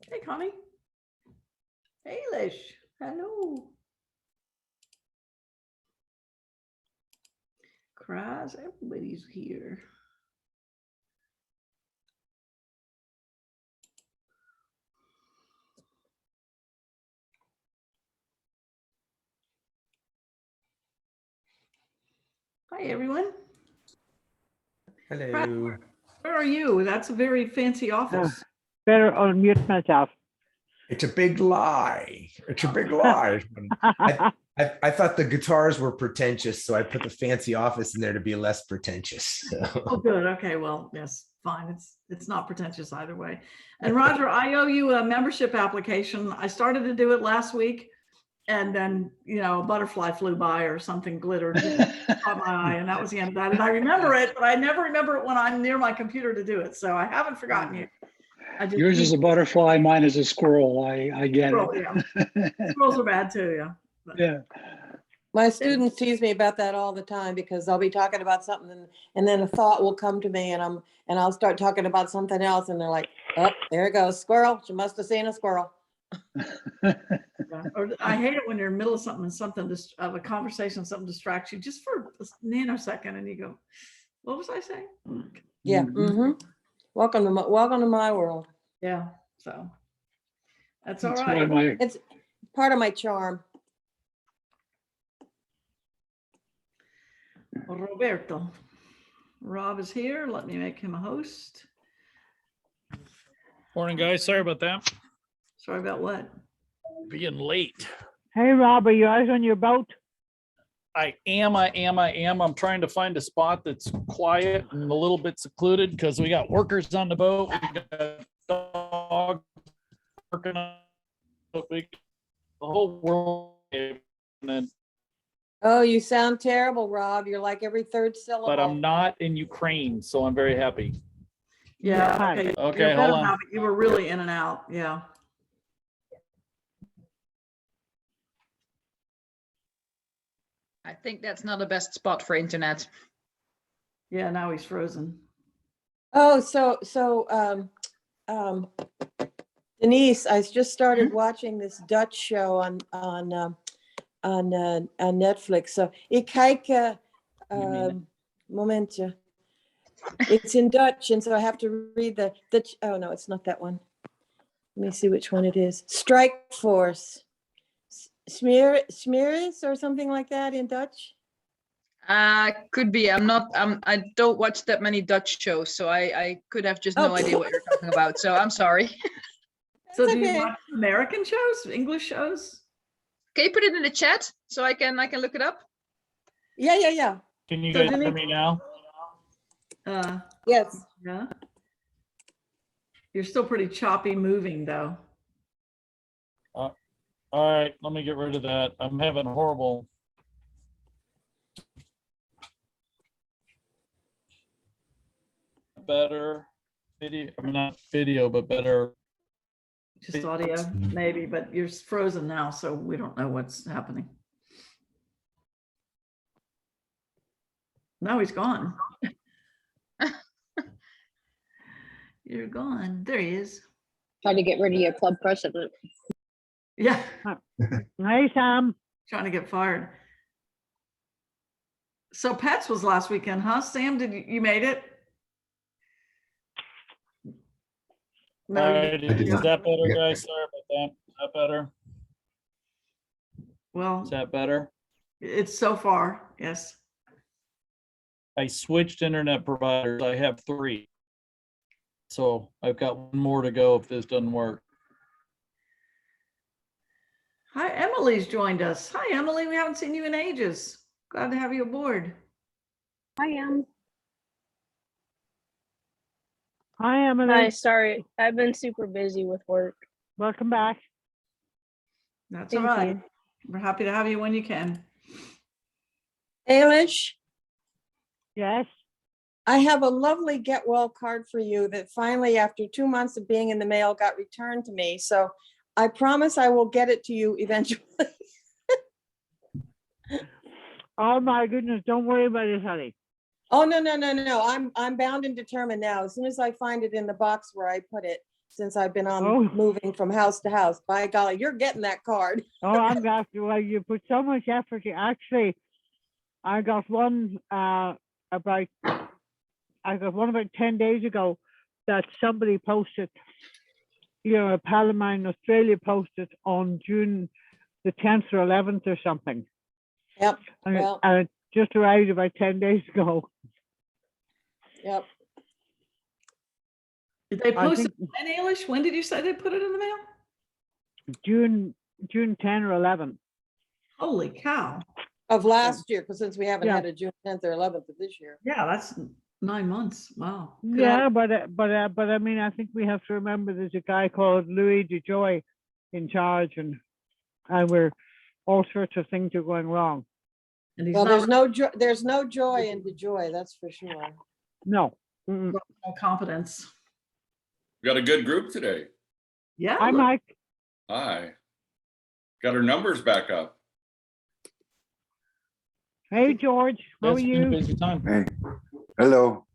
Hey, Connie. Hey, Lish. Hello. Kraz, everybody's here. Hi, everyone. Hello. Where are you? That's a very fancy office. Better unmute myself. It's a big lie. It's a big lie. I thought the guitars were pretentious, so I put the fancy office in there to be less pretentious. Oh, good. Okay, well, yes, fine. It's not pretentious either way. And Roger, I owe you a membership application. I started to do it last week, and then a butterfly flew by or something glittered, caught my eye, and that was the end of that. And I remember it, but I never remember it when I'm near my computer to do it. So I haven't forgotten you. Yours is a butterfly, mine is a squirrel. I get Squirrel, it. yeah. Squirrels are bad too, yeah. But, Yeah. My students tease me about that all the time because I'll be talking about something and then a thought will come to me and I'll start talking about something else and they're like, oh, there it goes, squirrel. She must have seen a squirrel. yeah. Or I hate it when you're in the middle of something and something just of a conversation, something distracts you just for a nanosecond and you go, what was I saying? Yeah. Mm-hmm. Welcome to my world. Yeah. So that's all That's right. why It's part of my charm. Roberto. Rob is here. Let me make him a host. Morning, guys. Sorry about that. Sorry about what? Being late. Hey, Rob, are you out on your boat? I am. I'm trying to find a spot that's quiet and a little bit secluded because we got workers on the boat. We got dogs working on the whole world. And then, Oh, you sound terrible, Rob. You're like every third syllable. but I'm not in Ukraine, so I'm very happy. Yeah. Hi. Okay. Okay, You're hold better on. now, but you were really in and out. Yeah. I think that's not the best spot for internet. Yeah. Now he's frozen. Oh, so Denise, I just started watching this Dutch show on Netflix. So ik kijk momentje. It's in Dutch, and so I have to read the oh no, it's not that one. Let me see which one it is. Strike Force. Smeris or something like that in Dutch. Could be. I don't watch that many Dutch shows, so I could have just no Oh. idea what you're talking about. So I'm sorry. So That's do you okay. watch American shows, English shows? Can you put it in the chat so I can look it up? Yeah. Can you So guys Denise- hear me now? Yes. Yeah. You're still pretty choppy moving though. All right, let me get rid of that. I'm having horrible. Better video, I mean, not video, but better. Just audio, maybe, but you're frozen now, so we don't know what's happening. No, he's gone. You're gone. There he is. Try to get rid of your club president. Yeah, Hey, Sam. trying to get fired. So Pets was last weekend, huh? Sam, did you made it? All right, I did is not. that better, Yeah. guys? Sorry about that. Is that better? Well, Is that better? it's so far, yes. I switched internet providers. I have 3. So I've got one more to go if this doesn't work. Hi, Emily's joined us. Hi, Emily. We haven't seen you in ages. Glad to have you aboard. I am. Hi, Emily. Hi, sorry. I've been super busy with work. Welcome back. That's all Thank right. you. We're happy to have you when you can. Ailish, Yes. I have a lovely get well card for you that finally, after 2 months of being in the mail, got returned to me. So I promise I will get it to you eventually. Oh my goodness, don't worry about it, honey. Oh, no. I'm bound and determined now. As soon as I find it in the box where I put it, since I've been on Oh. moving from house to house. By golly, you're getting that card. Oh, I'm glad you, well, you put so much effort. Actually, I got one about 10 days ago that somebody posted, a pal of mine in Australia posted on June the 10th or 11th or something. Yep. And, Well, and it just arrived about 10 days ago. yep. Did they I post it think in English? When did you say they put it in the mail? June 10 or 11. Holy cow. Of last year, because since we haven't Yeah. had a June 10th or 11th of this year. Yeah, that's 9 months. Wow. Good Yeah, but I mean, I think we have to remember there's a guy called Louis DeJoy in charge, and we're all sorts of things are going wrong. And he's Well, not there's no joy in DeJoy, that's for sure. No. Mm-mm. no competence. We got a good group today. Yeah. Hi, Mike. Hi. Got our numbers back up. Hey, George. How are It's been a you? busy time. Hey, hello.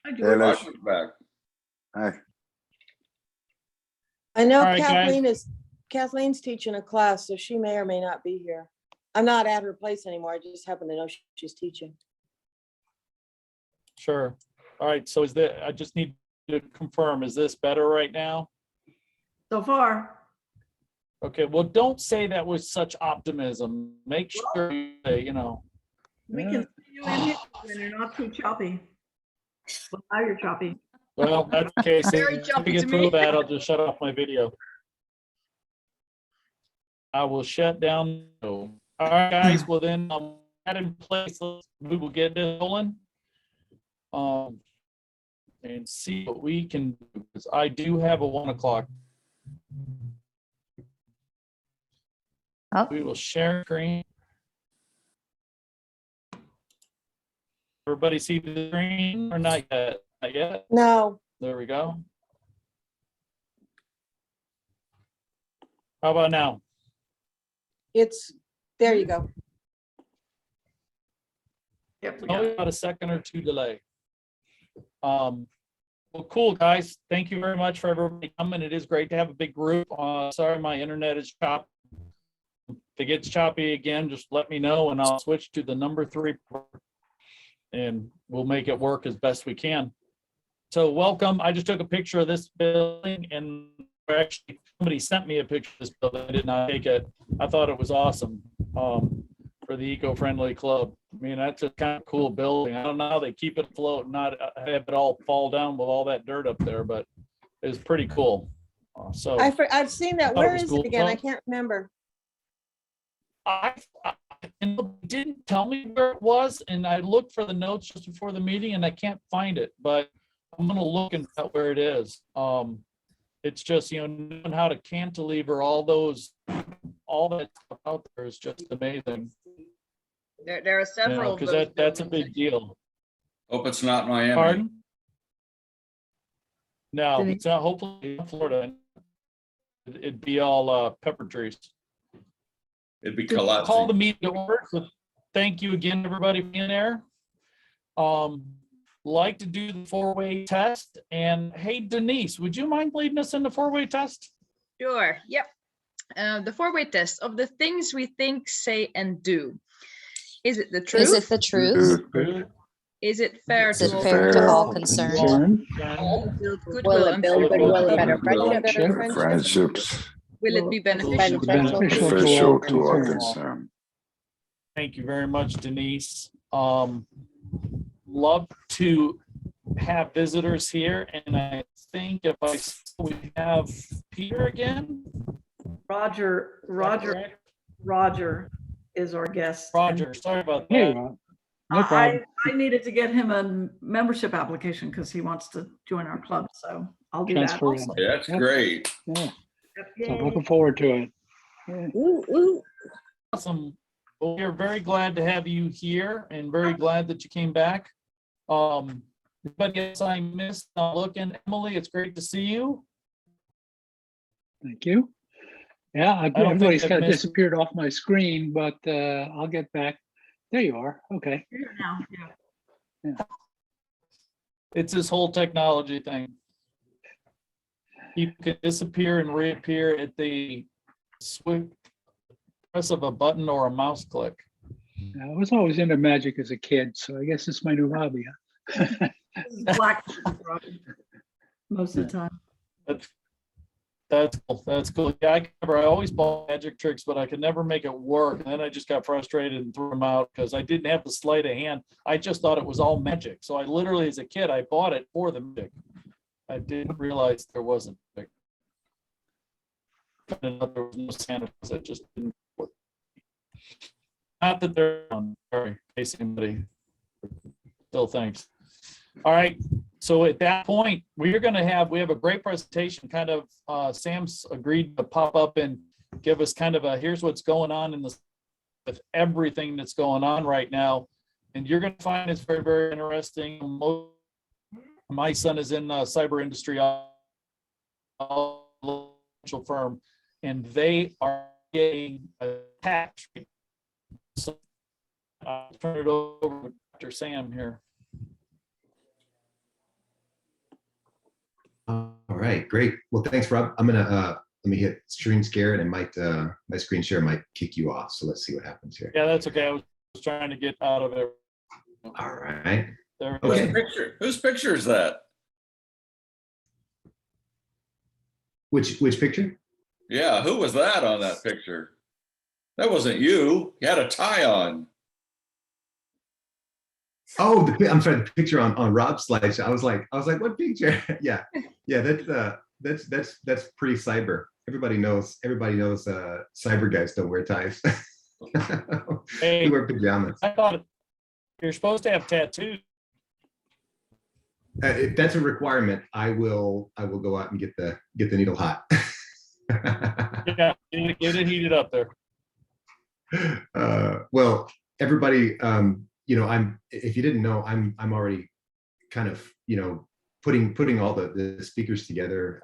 Hi, Hey, George. Les. Roger's back. Hi. I know All right, guys. Kathleen's teaching a class, so she may or may not be here. I'm not at her place anymore. I just happen to know she's teaching. Sure. All right. So I just need to confirm, is this better right now? So far. Okay. Well, don't say that with such optimism. Make sure, We can see you in here when you're not too choppy. Well, now you're choppy. well, that's the case. Very If choppy we get to through me. that, I'll just shut off my video. I will shut down. All right, guys. Well, then that in place. We will get this rolling. And see what we can do, because I do have a 1 o'clock. Oh. We will share screen. Everybody see the screen or not yet? Not yet. No, There we go. How about now? there you go. Yep, we got Only it. about a second or two delay. Well, cool, guys. Thank you very much for everybody coming. It is great to have a big group. Sorry, my internet is choppy. If it gets choppy again, just let me know and I'll switch to the number 3 and we'll make it work as best we can. So welcome. I just took a picture of this building, and actually somebody sent me a picture of this building. I did not take it. I thought it was awesome for the eco-friendly club. I mean, that's a kind of cool building. I don't know how they keep it afloat, not have it all fall down with all that dirt up there, but it's pretty cool. So I've seen that. thought it Where was is cool. it again? I can't remember. I didn't tell me where it was, and I looked for the notes just before the meeting, and I can't find it. But I'm gonna look and find out where it is. It's just knowing how to cantilever all that stuff out there is just amazing. There are several of Because those that's a buildings, big deal. Hope it's not Miami. Pardon? No, Did he- it's not. Hopefully, in Florida. It'd be all pepper trees. It'd be Call the collapsing. meeting to order. So thank you again, everybody being there. Like to do the 4-way test. And hey, Denise, would you mind leading us in the 4-way test? Sure, yep. The 4-way test of the things we think, say, and do. Is it the truth? Is it the truth? Is it fair Is it to all fair to all concerned? concerned? Build Will goodwill it and build goodwill and better friendship? Friendships. will it be beneficial? Beneficial to all concerned. Thank you very much, Denise. Love to have visitors here, and I think if we have Peter again. Roger is our guest. Roger, sorry about Hey, that. Rob. No problem. I needed to get him a membership application because he wants to join our club. So I'll do that Transfer in. also. Yeah, that's Yep. great. Yeah, so Yay. looking forward to it. Yeah. Ooh, ooh. Awesome. Well, we're very glad to have you here and very glad that you came back. Anybody else I missed? Looking, Emily, it's great to see you. Thank you. Yeah, think everybody's I've kind of missed- disappeared off my screen, but I'll get back. There you are. Okay. Here now, yeah. It's this whole technology thing. You can disappear and reappear at the swift press of a button or a mouse click. I was always into magic as a kid, so I guess it's my new hobby. Huh? Black most of the time. That's cool. That's cool. Yeah, I always bought magic tricks, but I could never make it work. And then I just got frustrated and threw them out because I didn't have the sleight of hand. I just thought it was all magic. So I literally, as a kid, I bought it for the magic. I didn't realize there wasn't magic. There was no Santa Claus. That just didn't work. Not that they're on. Sorry, in case anybody still thinks. All right. So at that point, we have a great presentation. Kind of Sam's agreed to pop up and give us kind of a here's what's going on with everything that's going on right now. And you're going to find it's very, very interesting. My son is in cyber industry, firm, and they are getting attacked. So I'll turn it over to Dr. Sam here. All right, great. Well, thanks, Rob. I'm gonna let me hit screen share, and it might my screen share might kick you off. So let's see what happens here. Yeah, that's okay. I was trying to get out of it. All right. There. Okay. Whose picture is that? Which picture? Yeah, who was that on that picture? That wasn't you. You had a tie on. Oh, I'm sorry. The picture on Rob's slideshow. I was like, what picture? yeah. That's pretty cyber. Everybody knows. Cyber guys don't wear ties. Hey, they wear pajamas. I thought you're supposed to have tattoos. If that's a requirement, I will go out and get the needle hot. Yeah, get it heated up there. Well, everybody, if you didn't know, I'm already kind of, putting all the speakers together,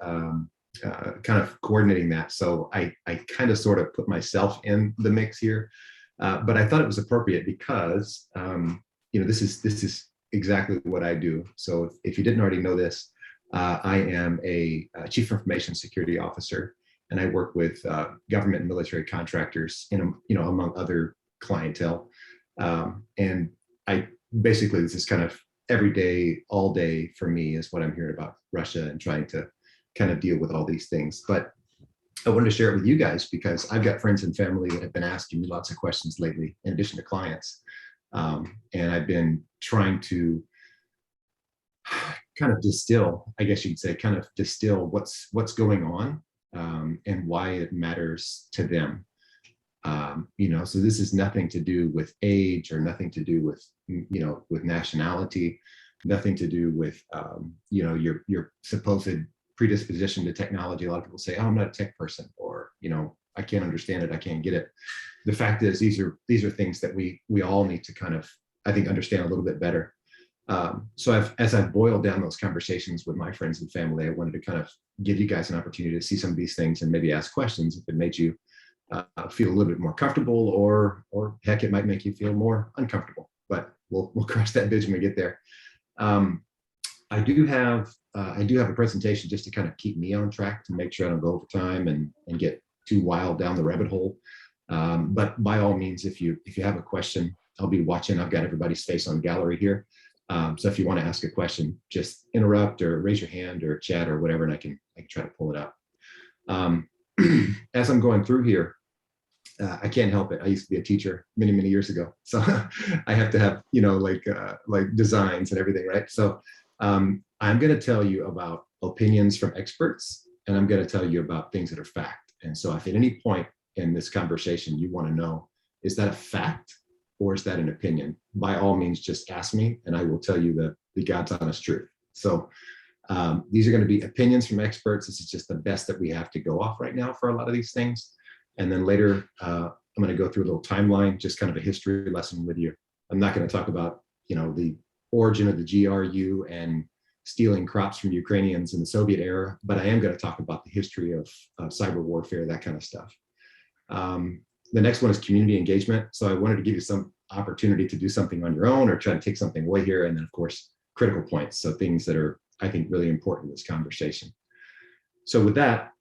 kind of coordinating that. So I kind of sort of put myself in the mix here, but I thought it was appropriate because, this is exactly what I do. So if you didn't already know this, I am a Chief Information Security Officer, and I work with government and military contractors among other clientele. And this is kind of every day, all day for me is what I'm hearing about Russia and trying to kind of deal with all these things. But I wanted to share it with you guys because I've got friends and family that have been asking me lots of questions lately, in addition to clients. And I've been trying to kind of distill, I guess you could say, what's going on and why it matters to them. So this is nothing to do with age or nothing to do with, with nationality, nothing to do with, your supposed predisposition to technology. A lot of people say, oh, I'm not a tech person, or, I can't understand it. I can't get it. The fact is, these are things that we all need to kind of, I think, understand a little bit better. So as I've boiled down those conversations with my friends and family, I wanted to kind of give you guys an opportunity to see some of these things and maybe ask questions if it made you feel a little bit more comfortable, or heck, it might make you feel more uncomfortable. But we'll cross that bridge when we get there. I do have a presentation just to kind of keep me on track to make sure I don't go over time and get too wild down the rabbit hole. But by all means, if you have a question, I'll be watching. I've got everybody's face on gallery here. So if you want to ask a question, just interrupt or raise your hand or chat or whatever, and I can try to pull it up. As I'm going through here, I can't help it. I used to be a teacher many, many years ago. So I have to have, like designs and everything, right? So I'm going to tell you about opinions from experts, and I'm going to tell you about things that are fact. And so if at any point in this conversation you want to know, is that a fact or is that an opinion? By all means, just ask me and I will tell you the God's honest truth. So these are going to be opinions from experts. This is just the best that we have to go off right now for a lot of these things. And then later, I'm going to go through a little timeline, just kind of a history lesson with you. I'm not going to talk about, the origin of the GRU and stealing crops from Ukrainians in the Soviet era, but I am going to talk about the history of cyber warfare, that kind of stuff. The next one is community engagement. So I wanted to give you some opportunity to do something on your own or try to take something away here. And then, of course, critical points. So things that are, I think, really important in this conversation. So with that,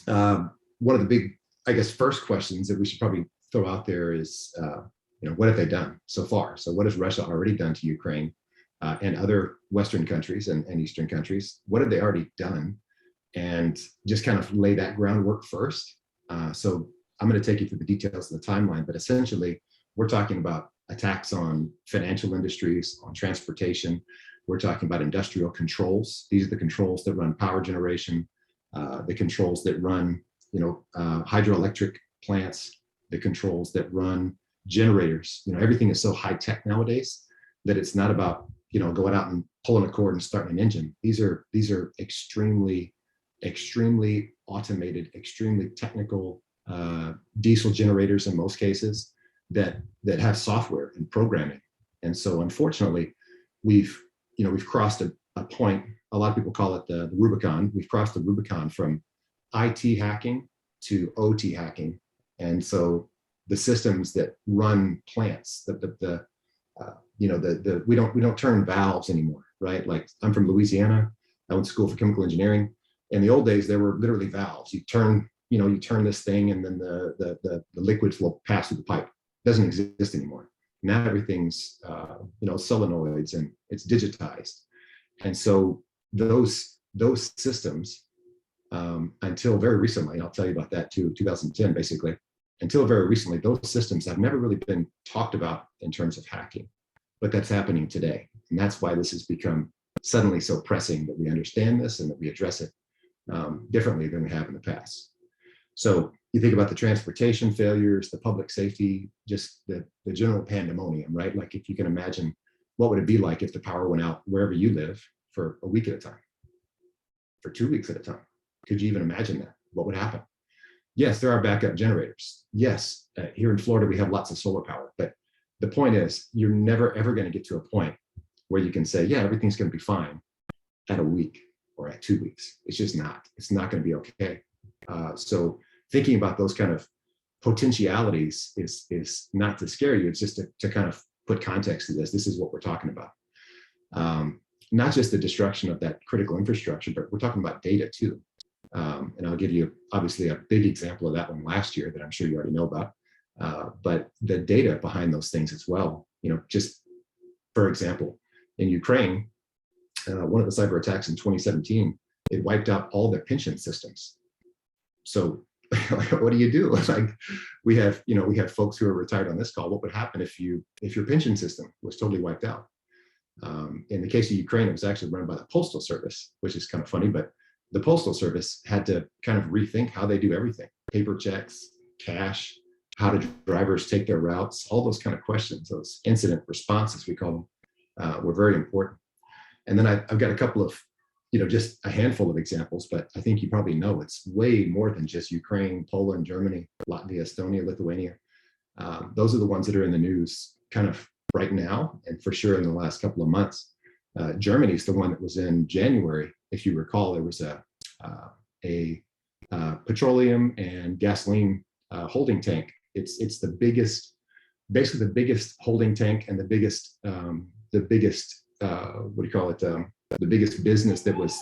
one of the big, I guess, first questions that we should probably throw out there is, what have they done so far? So what has Russia already done to Ukraine and other Western countries and Eastern countries? What have they already done? And just kind of lay that groundwork first. So I'm going to take you through the details of the timeline, but essentially we're talking about attacks on financial industries, on transportation. We're talking about industrial controls. These are the controls that run power generation, the controls that run, hydroelectric plants, the controls that run generators. Everything is so high tech nowadays that it's not about, going out and pulling a cord and starting an engine. These are extremely automated, extremely technical diesel generators in most cases that have software and programming. And so unfortunately, we've crossed a point. A lot of people call it the Rubicon. We've crossed the Rubicon from IT hacking to OT hacking. And so the systems that run plants, we don't turn valves anymore, right? Like, I'm from Louisiana. I went to school for chemical engineering. In the old days, there were literally valves. You turn this thing, and then the liquids will pass through the pipe. It doesn't exist anymore. Now everything's solenoids, and it's digitized. And so those systems, until very recently, and I'll tell you about that too, 2010 basically, until very recently, those systems have never really been talked about in terms of hacking, but that's happening today. And that's why this has become suddenly so pressing that we understand this and that we address it differently than we have in the past. So you think about the transportation failures, the public safety, just the general pandemonium, right? Like, if you can imagine, what would it be like if the power went out wherever you live for a week at a time, for 2 weeks at a time? Could you even imagine that? What would happen? Yes, there are backup generators. Yes, here in Florida, we have lots of solar power, but the point is, you're never, ever going to get to a point where you can say, yeah, everything's going to be fine at a week or at 2 weeks. It's just not. It's not going to be okay. So thinking about those kind of potentialities is not to scare you. It's just to kind of put context to this. This is what we're talking about. Not just the destruction of that critical infrastructure, but we're talking about data too. And I'll give you obviously a big example of that one last year that I'm sure you already know about. But the data behind those things as well, just for example, in Ukraine, one of the cyber attacks in 2017, it wiped out all their pension systems. So what do you do? Like, we have folks who are retired on this call. What would happen if your pension system was totally wiped out? In the case of Ukraine, it was actually run by the Postal Service, which is kind of funny, but the Postal Service had to kind of rethink how they do everything. Paper checks, cash, how do drivers take their routes, all those kind of questions, those incident responses, we call them, were very important. And then I've got a couple of, just a handful of examples, but I think you probably know it's way more than just Ukraine, Poland, Germany, Latvia, Estonia, Lithuania. Those are the ones that are in the news kind of right now, and for sure in the last couple of months. Germany is the one that was in January. If you recall, there was a petroleum and gasoline holding tank. It's the biggest, basically the biggest holding tank and the biggest the biggest business that was,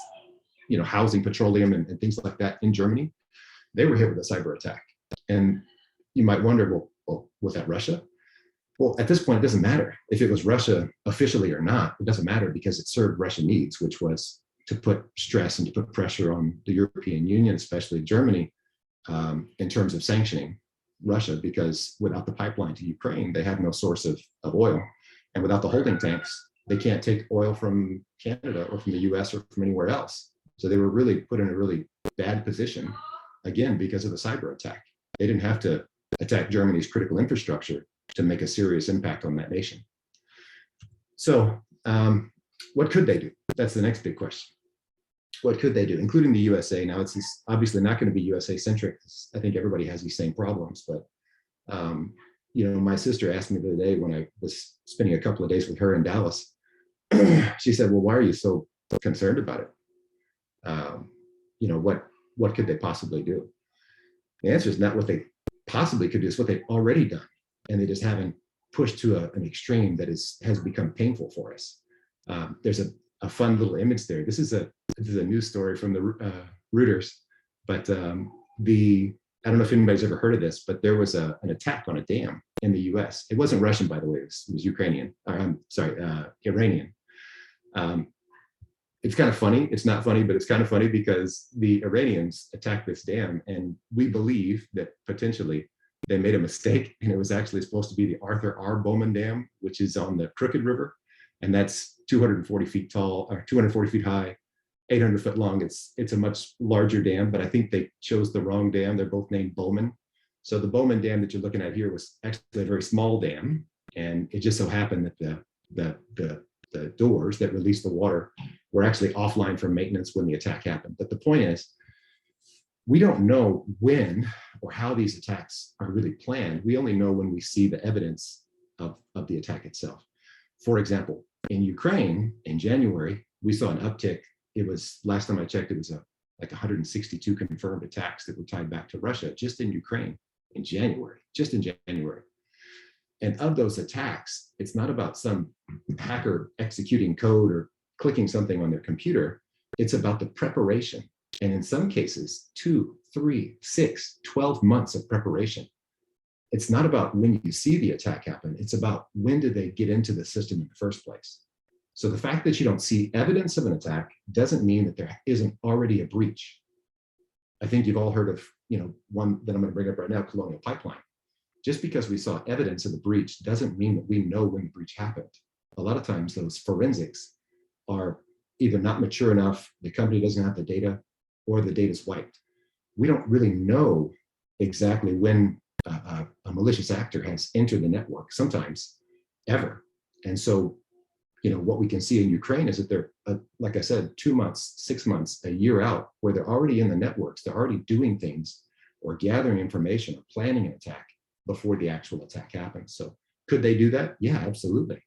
housing petroleum and things like that in Germany. They were hit with a cyber attack. And you might wonder, well, was that Russia? Well, at this point, it doesn't matter if it was Russia officially or not. It doesn't matter because it served Russian needs, which was to put stress and to put pressure on the European Union, especially Germany, in terms of sanctioning Russia, because without the pipeline to Ukraine, they have no source of oil. And without the holding tanks, they can't take oil from Canada or from the US or from anywhere else. So they were really put in a really bad position, again, because of the cyber attack. They didn't have to attack Germany's critical infrastructure to make a serious impact on that nation. So what could they do? That's the next big question. What could they do, including the USA? Now, it's obviously not going to be USA centric. I think everybody has these same problems, but my sister asked me the other day when I was spending a couple of days with her in Dallas, she said, well, why are you so concerned about it? What could they possibly do? The answer is not what they possibly could do, it's what they've already done. And they just haven't pushed to an extreme that has become painful for us. There's a fun little image there. This is a news story from the Reuters, but I don't know if anybody's ever heard of this, but there was an attack on a dam in the US. It wasn't Russian, by the way, it was Ukrainian, or I'm sorry, Iranian. It's kind of funny. It's not funny, but it's kind of funny because the Iranians attacked this dam, and we believe that potentially they made a mistake, and it was actually supposed to be the Arthur R. Bowman Dam, which is on the Crooked River, and that's 240 feet tall, or 240 feet high, 800 foot long. It's a much larger dam, but I think they chose the wrong dam. They're both named Bowman. So the Bowman Dam that you're looking at here was actually a very small dam, and it just so happened that the doors that release the water were actually offline for maintenance when the attack happened. But the point is, we don't know when or how these attacks are really planned. We only know when we see the evidence of the attack itself. For example, in Ukraine in January, we saw an uptick. It was, last time I checked, it was like 162 confirmed attacks that were tied back to Russia just in Ukraine in January, just in January. And of those attacks, it's not about some hacker executing code or clicking something on their computer. It's about the preparation. And in some cases, 2, 3, 6, 12 months of preparation. It's not about when you see the attack happen. It's about when did they get into the system in the first place. So the fact that you don't see evidence of an attack doesn't mean that there isn't already a breach. I think you've all heard of, one that I'm going to bring up right now, Colonial Pipeline. Just because we saw evidence of the breach doesn't mean that we know when the breach happened. A lot of times those forensics are either not mature enough, the company doesn't have the data, or the data is wiped. We don't really know exactly when a malicious actor has entered the network, sometimes ever. And so, what we can see in Ukraine is that they're, like I said, 2 months, 6 months, a year out, where they're already in the networks, they're already doing things or gathering information or planning an attack before the actual attack happens. So could they do that? Yeah, absolutely.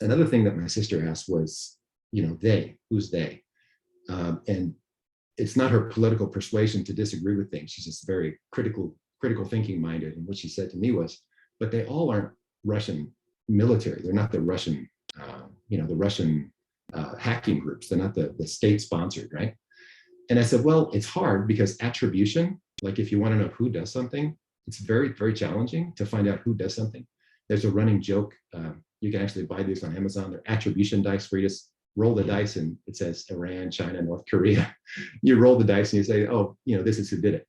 Another thing that my sister asked was, who's they? And it's not her political persuasion to disagree with things. She's just very critical thinking minded. And what she said to me was, but they all aren't Russian military. They're not the Russian, the Russian hacking groups. They're not the state sponsored, right? And I said, well, it's hard because attribution, like if you want to know who does something, it's very, very challenging to find out who does something. There's a running joke. You can actually buy these on Amazon. They're attribution dice where you just roll the dice and it says Iran, China, North Korea. You roll the dice and you say, oh, this is who did it.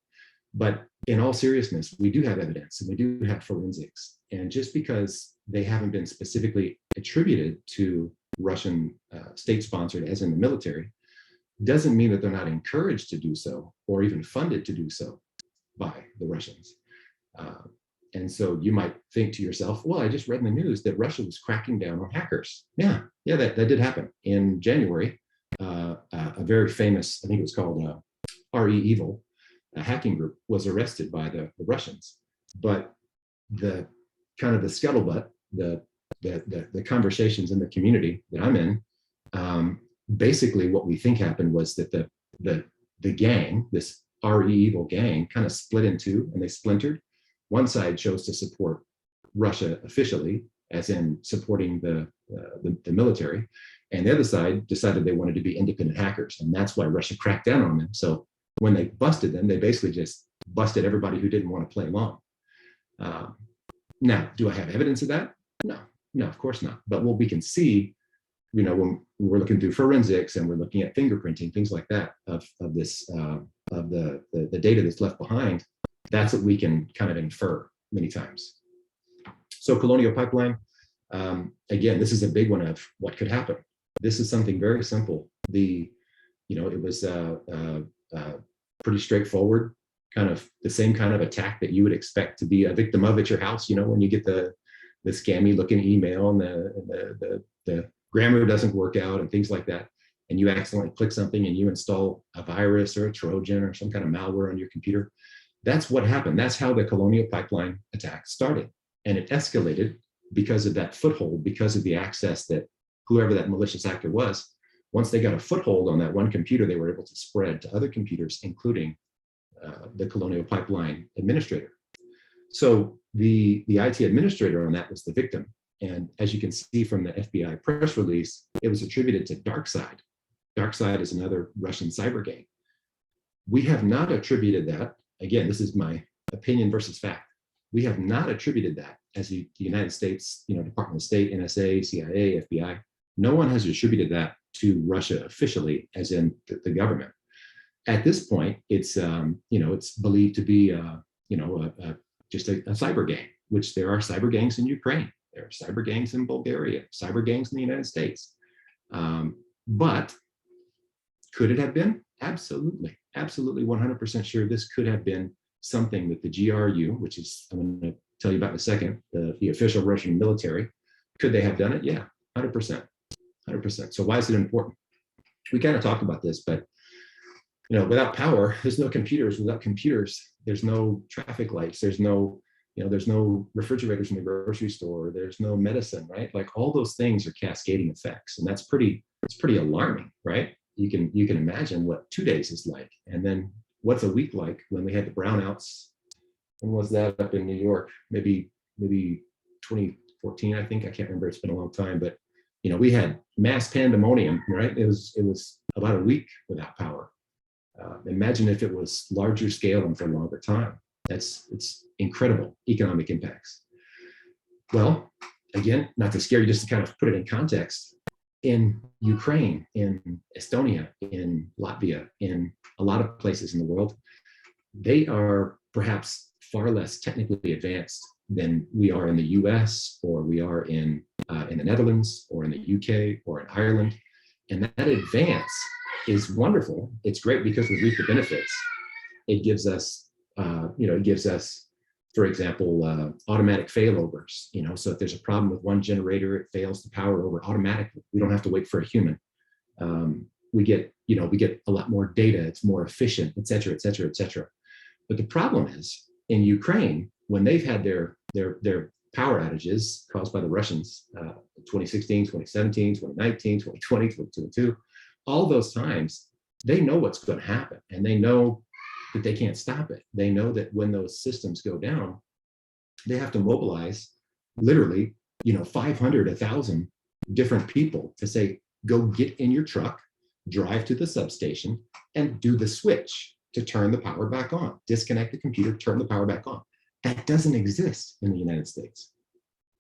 But in all seriousness, we do have evidence and we do have forensics. And just because they haven't been specifically attributed to Russian state-sponsored, as in the military, doesn't mean that they're not encouraged to do so or even funded to do so by the Russians. And so you might think to yourself, well, I just read in the news that Russia was cracking down on hackers. Yeah, that did happen. In January, a very famous, I think it was called RE Evil, a hacking group, was arrested by the Russians. But the kind of the scuttlebutt, the conversations in the community that I'm in, basically what we think happened was that the gang, this RE Evil gang, kind of split in two and they splintered. One side chose to support Russia officially, as in supporting the military, and the other side decided they wanted to be independent hackers, and that's why Russia cracked down on them. So when they busted them, they basically just busted everybody who didn't want to play along. Now, do I have evidence of that? No, of course not. But what we can see, when we're looking through forensics and we're looking at fingerprinting, things like that, of this of the data that's left behind, that's what we can kind of infer many times. So Colonial Pipeline, again, this is a big one of what could happen. This is something very simple. It was pretty straightforward, kind of the same kind of attack that you would expect to be a victim of at your house. When you get the scammy looking email and the grammar doesn't work out and things like that, and you accidentally click something and you install a virus or a Trojan or some kind of malware on your computer. That's what happened. That's how the Colonial Pipeline attack started. And it escalated because of that foothold, because of the access that whoever that malicious actor was, once they got a foothold on that one computer, they were able to spread to other computers, including the Colonial Pipeline administrator. So the IT administrator on that was the victim. And as you can see from the FBI press release, it was attributed to DarkSide. Dark Side is another Russian cyber gang. We have not attributed that, again, this is my opinion versus fact. We have not attributed that as the United States, Department of State, NSA, CIA, FBI. No one has attributed that to Russia officially, as in the government. At this point, it's it's believed to be just a cyber gang, which there are cyber gangs in Ukraine, there are cyber gangs in Bulgaria, cyber gangs in the United States. But could it have been? Absolutely, absolutely, 100% sure this could have been something that the GRU, which is I'm going to tell you about in a second, the official Russian military, could they have done it? Yeah, 100%, 100%. So why is it important? We kind of talked about this, but without power, there's no computers. Without computers, there's no traffic lights. There's no, there's no refrigerators in the grocery store. There's no medicine, right? Like all those things are cascading effects, and it's pretty alarming, right? You can imagine what 2 days is like, and then what's a week like when we had the brownouts. When was that up in New York? Maybe 2014, I think. I can't remember. It's been a long time, but we had mass pandemonium, right? It was about a week without power. Imagine if it was larger scale and for a longer time. It's incredible economic impacts. Well, again, not to scare you, just to kind of put it in context, in Ukraine, in Estonia, in Latvia, in a lot of places in the world, they are perhaps far less technically advanced than we are in the US, or we are in the Netherlands, or in the UK, or in Ireland. And that advance is wonderful. It's great because we reap the benefits. It gives us, for example, automatic failovers. So if there's a problem with one generator, it fails to power over automatically. We don't have to wait for a human. We get a lot more data. It's more efficient, et cetera, et cetera, et cetera. But the problem is in Ukraine, when they've had their power outages caused by the Russians, 2016, 2017, 2019, 2020, 2022, all those times, they know what's going to happen, and they know that they can't stop it. They know that when those systems go down, they have to mobilize literally, 500, 1,000 different people to say, go get in your truck, drive to the substation, and do the switch to turn the power back on. Disconnect the computer, turn the power back on. That doesn't exist in the United States.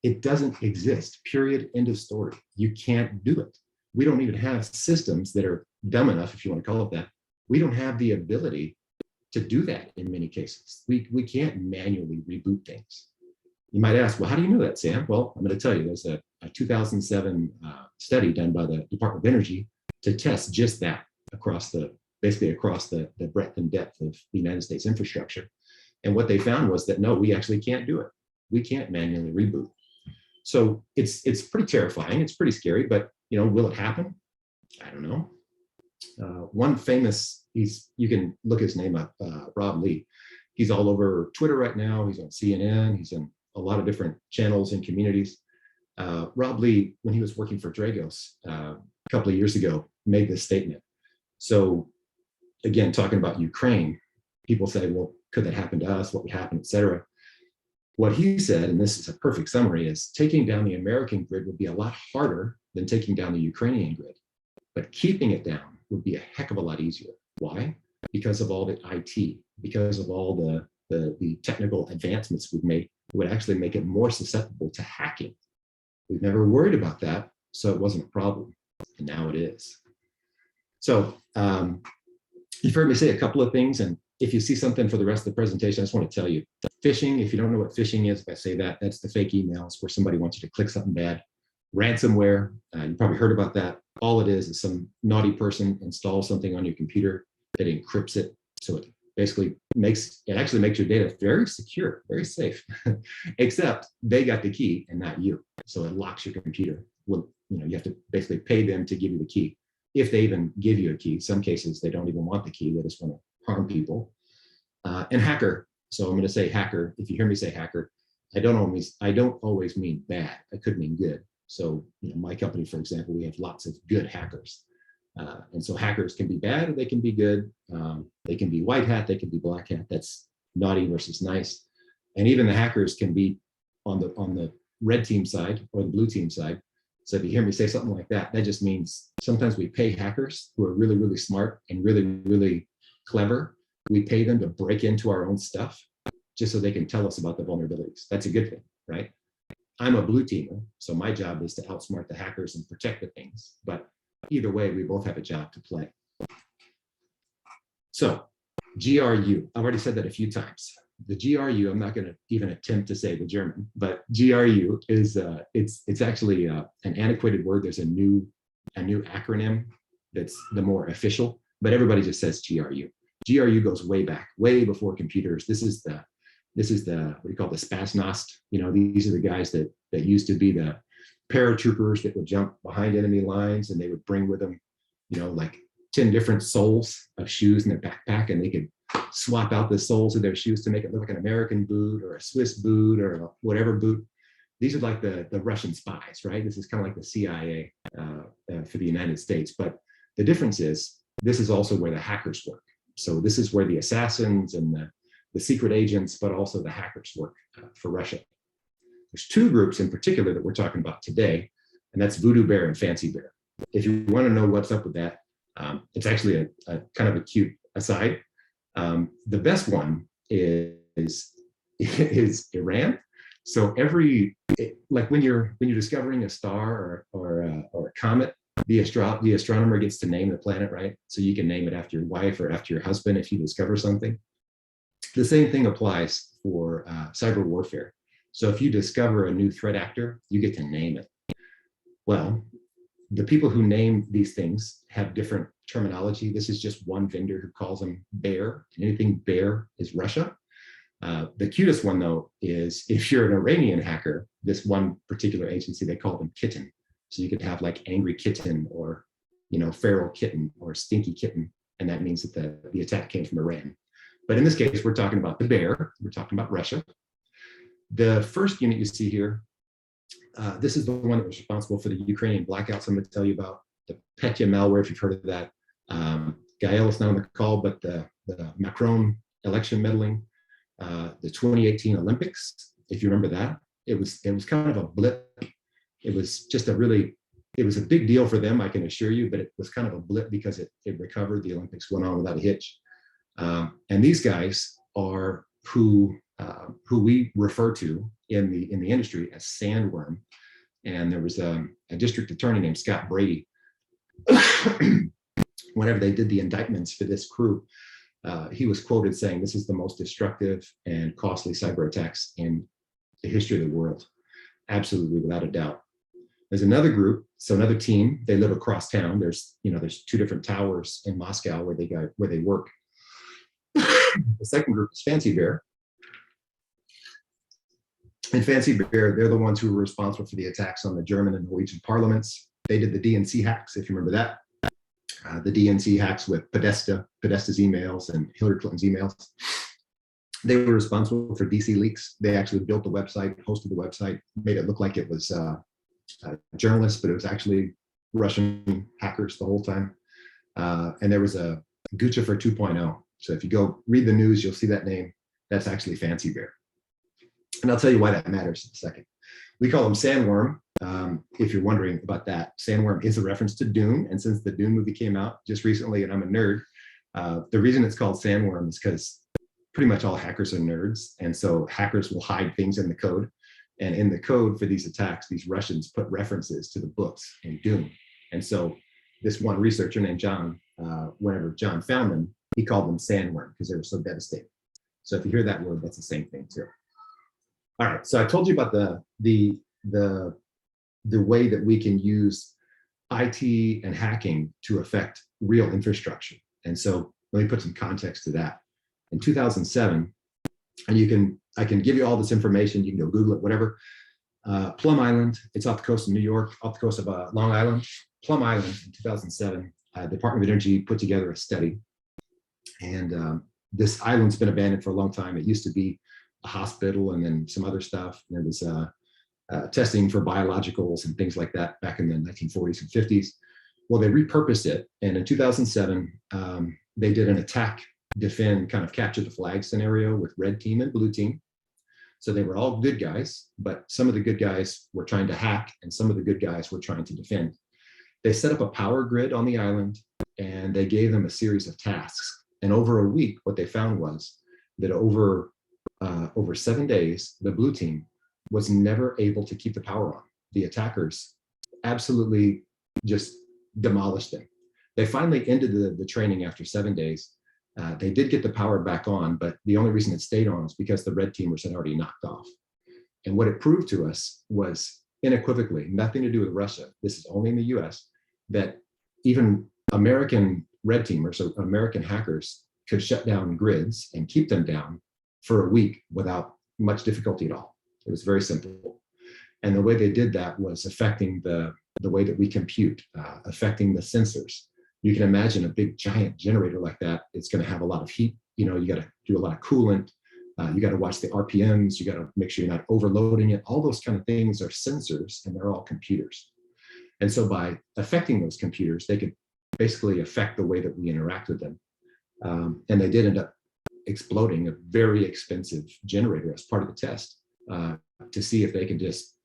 It doesn't exist, period, end of story. You can't do it. We don't even have systems that are dumb enough, if you want to call it that. We don't have the ability to do that in many cases. We can't manually reboot things. You might ask, well, how do you know that, Sam? Well, I'm going to tell you, there's a 2007 study done by the Department of Energy to test just that basically across the breadth and depth of the United States infrastructure. And what they found was that, no, we actually can't do it. We can't manually reboot. So it's pretty terrifying. It's pretty scary, but will it happen? I don't know. One famous, you can look his name up, Rob Lee. He's all over Twitter right now. He's on CNN. He's in a lot of different channels and communities. Rob Lee, when he was working for Dragos a couple of years ago, made this statement. So again, talking about Ukraine, people say, well, could that happen to us? What would happen, et cetera? What he said, and this is a perfect summary, is taking down the American grid would be a lot harder than taking down the Ukrainian grid. But keeping it down would be a heck of a lot easier. Why? Because of all the IT, because of all the technical advancements we've made, it would actually make it more susceptible to hacking. We've never worried about that, so it wasn't a problem, and now it is. So you've heard me say a couple of things, and if you see something for the rest of the presentation, I just want to tell you, phishing, if you don't know what phishing is, if I say that, that's the fake emails where somebody wants you to click something bad. Ransomware, you probably heard about that. All it is some naughty person installs something on your computer that encrypts it. So it basically makes your data very secure, very safe, except they got the key and not you. So it locks your computer. Well, you have to basically pay them to give you the key. If they even give you a key, some cases they don't even want the key, they just want to harm people. And hacker, so I'm going to say hacker. If you hear me say hacker, I don't always mean bad. I could mean good. So my company, for example, we have lots of good hackers. And so hackers can be bad or they can be good. They can be white hat, they can be black hat. That's naughty versus nice. And even the hackers can be on the red team side or the blue team side. So if you hear me say something like that, that just means sometimes we pay hackers who are really, really smart and really, really clever. We pay them to break into our own stuff just so they can tell us about the vulnerabilities. That's a good thing, right? I'm a blue teamer, so my job is to outsmart the hackers and protect the things. But either way, we both have a job to play. So GRU, I've already said that a few times. The GRU, I'm not going to even attempt to say the German, but GRU is it's actually an antiquated word. There's a new acronym that's the more official, but everybody just says GRU. GRU goes way back, way before computers. This is the what do you call the Spasnost? You know, these are the guys that used to be the paratroopers that would jump behind enemy lines, and they would bring with them, you know, like 10 different soles of shoes in their backpack, and they could swap out the soles of their shoes to make it look like an American boot or a Swiss boot or whatever boot. These are like the Russian spies, right? This is kind of like the CIA for the United States. But the difference is this is also where the hackers work. So this is where the assassins and the secret agents, but also the hackers work for Russia. There's two groups in particular that we're talking about today, and that's Voodoo Bear and Fancy Bear. If you want to know what's up with that, it's actually a kind of a cute aside. The best one is Iran. So like when you're discovering a star or a comet, the astronomer gets to name the planet, right? So you can name it after your wife or after your husband if you discover something. The same thing applies for cyber warfare. So if you discover a new threat actor, you get to name it. Well, the people who name these things have different terminology. This is just one vendor who calls them bear. Anything bear is Russia. The cutest one, though, is if you're an Iranian hacker, this one particular agency, they call them kitten. So you could have like angry kitten or, you know, feral kitten or stinky kitten. And that means that the attack came from Iran. But in this case, we're talking about the bear. We're talking about Russia. The first unit you see here, this is the one that was responsible for the Ukrainian blackouts I'm going to tell you about. The Petya malware, if you've heard of that. Gael is not on the call, but the Macron election meddling, the 2018 Olympics, if you remember that, it was kind of a blip. It was just it was a big deal for them, I can assure you, but it was kind of a blip because it recovered. The Olympics went on without a hitch. And these guys are who we refer to in the industry as sandworm. And there was a district attorney named Scott Brady. Whenever they did the indictments for this crew, he was quoted saying, "This is the most destructive and costly cyber attacks in the history of the world." Absolutely, without a doubt. There's another group, so another team. They live across town. There's two different towers in Moscow where they work. The second group is Fancy Bear. And Fancy Bear, they're the ones who were responsible for the attacks on the German and Norwegian parliaments. They did the DNC hacks, if you remember that. The DNC hacks with Podesta's emails and Hillary Clinton's emails. They were responsible for DC leaks. They actually built the website, hosted the website, made it look like it was journalists, but it was actually Russian hackers the whole time. And there was a Guccifer 2.0. So if you go read the news, you'll see that name. That's actually Fancy Bear. And I'll tell you why that matters in a second. We call them Sandworm. If you're wondering about that, Sandworm is a reference to Dune. And since the Dune movie came out just recently, and I'm a nerd, the reason it's called Sandworm is because pretty much all hackers are nerds. And so hackers will hide things in the code. And in the code for these attacks, these Russians put references to the books in Dune. And so this one researcher named John, whenever John found them, he called them Sandworm because they were so devastating. So if you hear that word, that's the same thing too. All right, so I told you about the way that we can use IT and hacking to affect real infrastructure. And so let me put some context to that. In 2007, and I can give you all this information, you can go Google it, whatever. Plum Island, it's off the coast of New York, off the coast of Long Island. Plum Island in 2007, the Department of Energy put together a study. And this island's been abandoned for a long time. It used to be a hospital and then some other stuff. There was testing for biologicals and things like that back in the 1940s and 50s. Well, they repurposed it. And in 2007, they did an attack, defend, kind of capture the flag scenario with red team and blue team. So they were all good guys, but some of the good guys were trying to hack and some of the good guys were trying to defend. They set up a power grid on the island and they gave them a series of tasks. And over a week, what they found was that over 7 days, the blue team was never able to keep the power on. The attackers absolutely just demolished them. They finally ended the training after 7 days. They did get the power back on, but the only reason it stayed on is because the red teamers had already knocked off. And what it proved to us was unequivocally, nothing to do with Russia, this is only in the US, that even American red teamers or American hackers could shut down grids and keep them down for a week without much difficulty at all. It was very simple. And the way they did that was affecting the way that we compute, affecting the sensors. You can imagine a big giant generator like that. It's going to have a lot of heat. You know, you got to do a lot of coolant. You got to watch the RPMs. You got to make sure you're not overloading it. All those kind of things are sensors, and they're all computers. And so by affecting those computers, they could basically affect the way that we interact with them. And they did end up exploding a very expensive generator as part of the test to see if they could just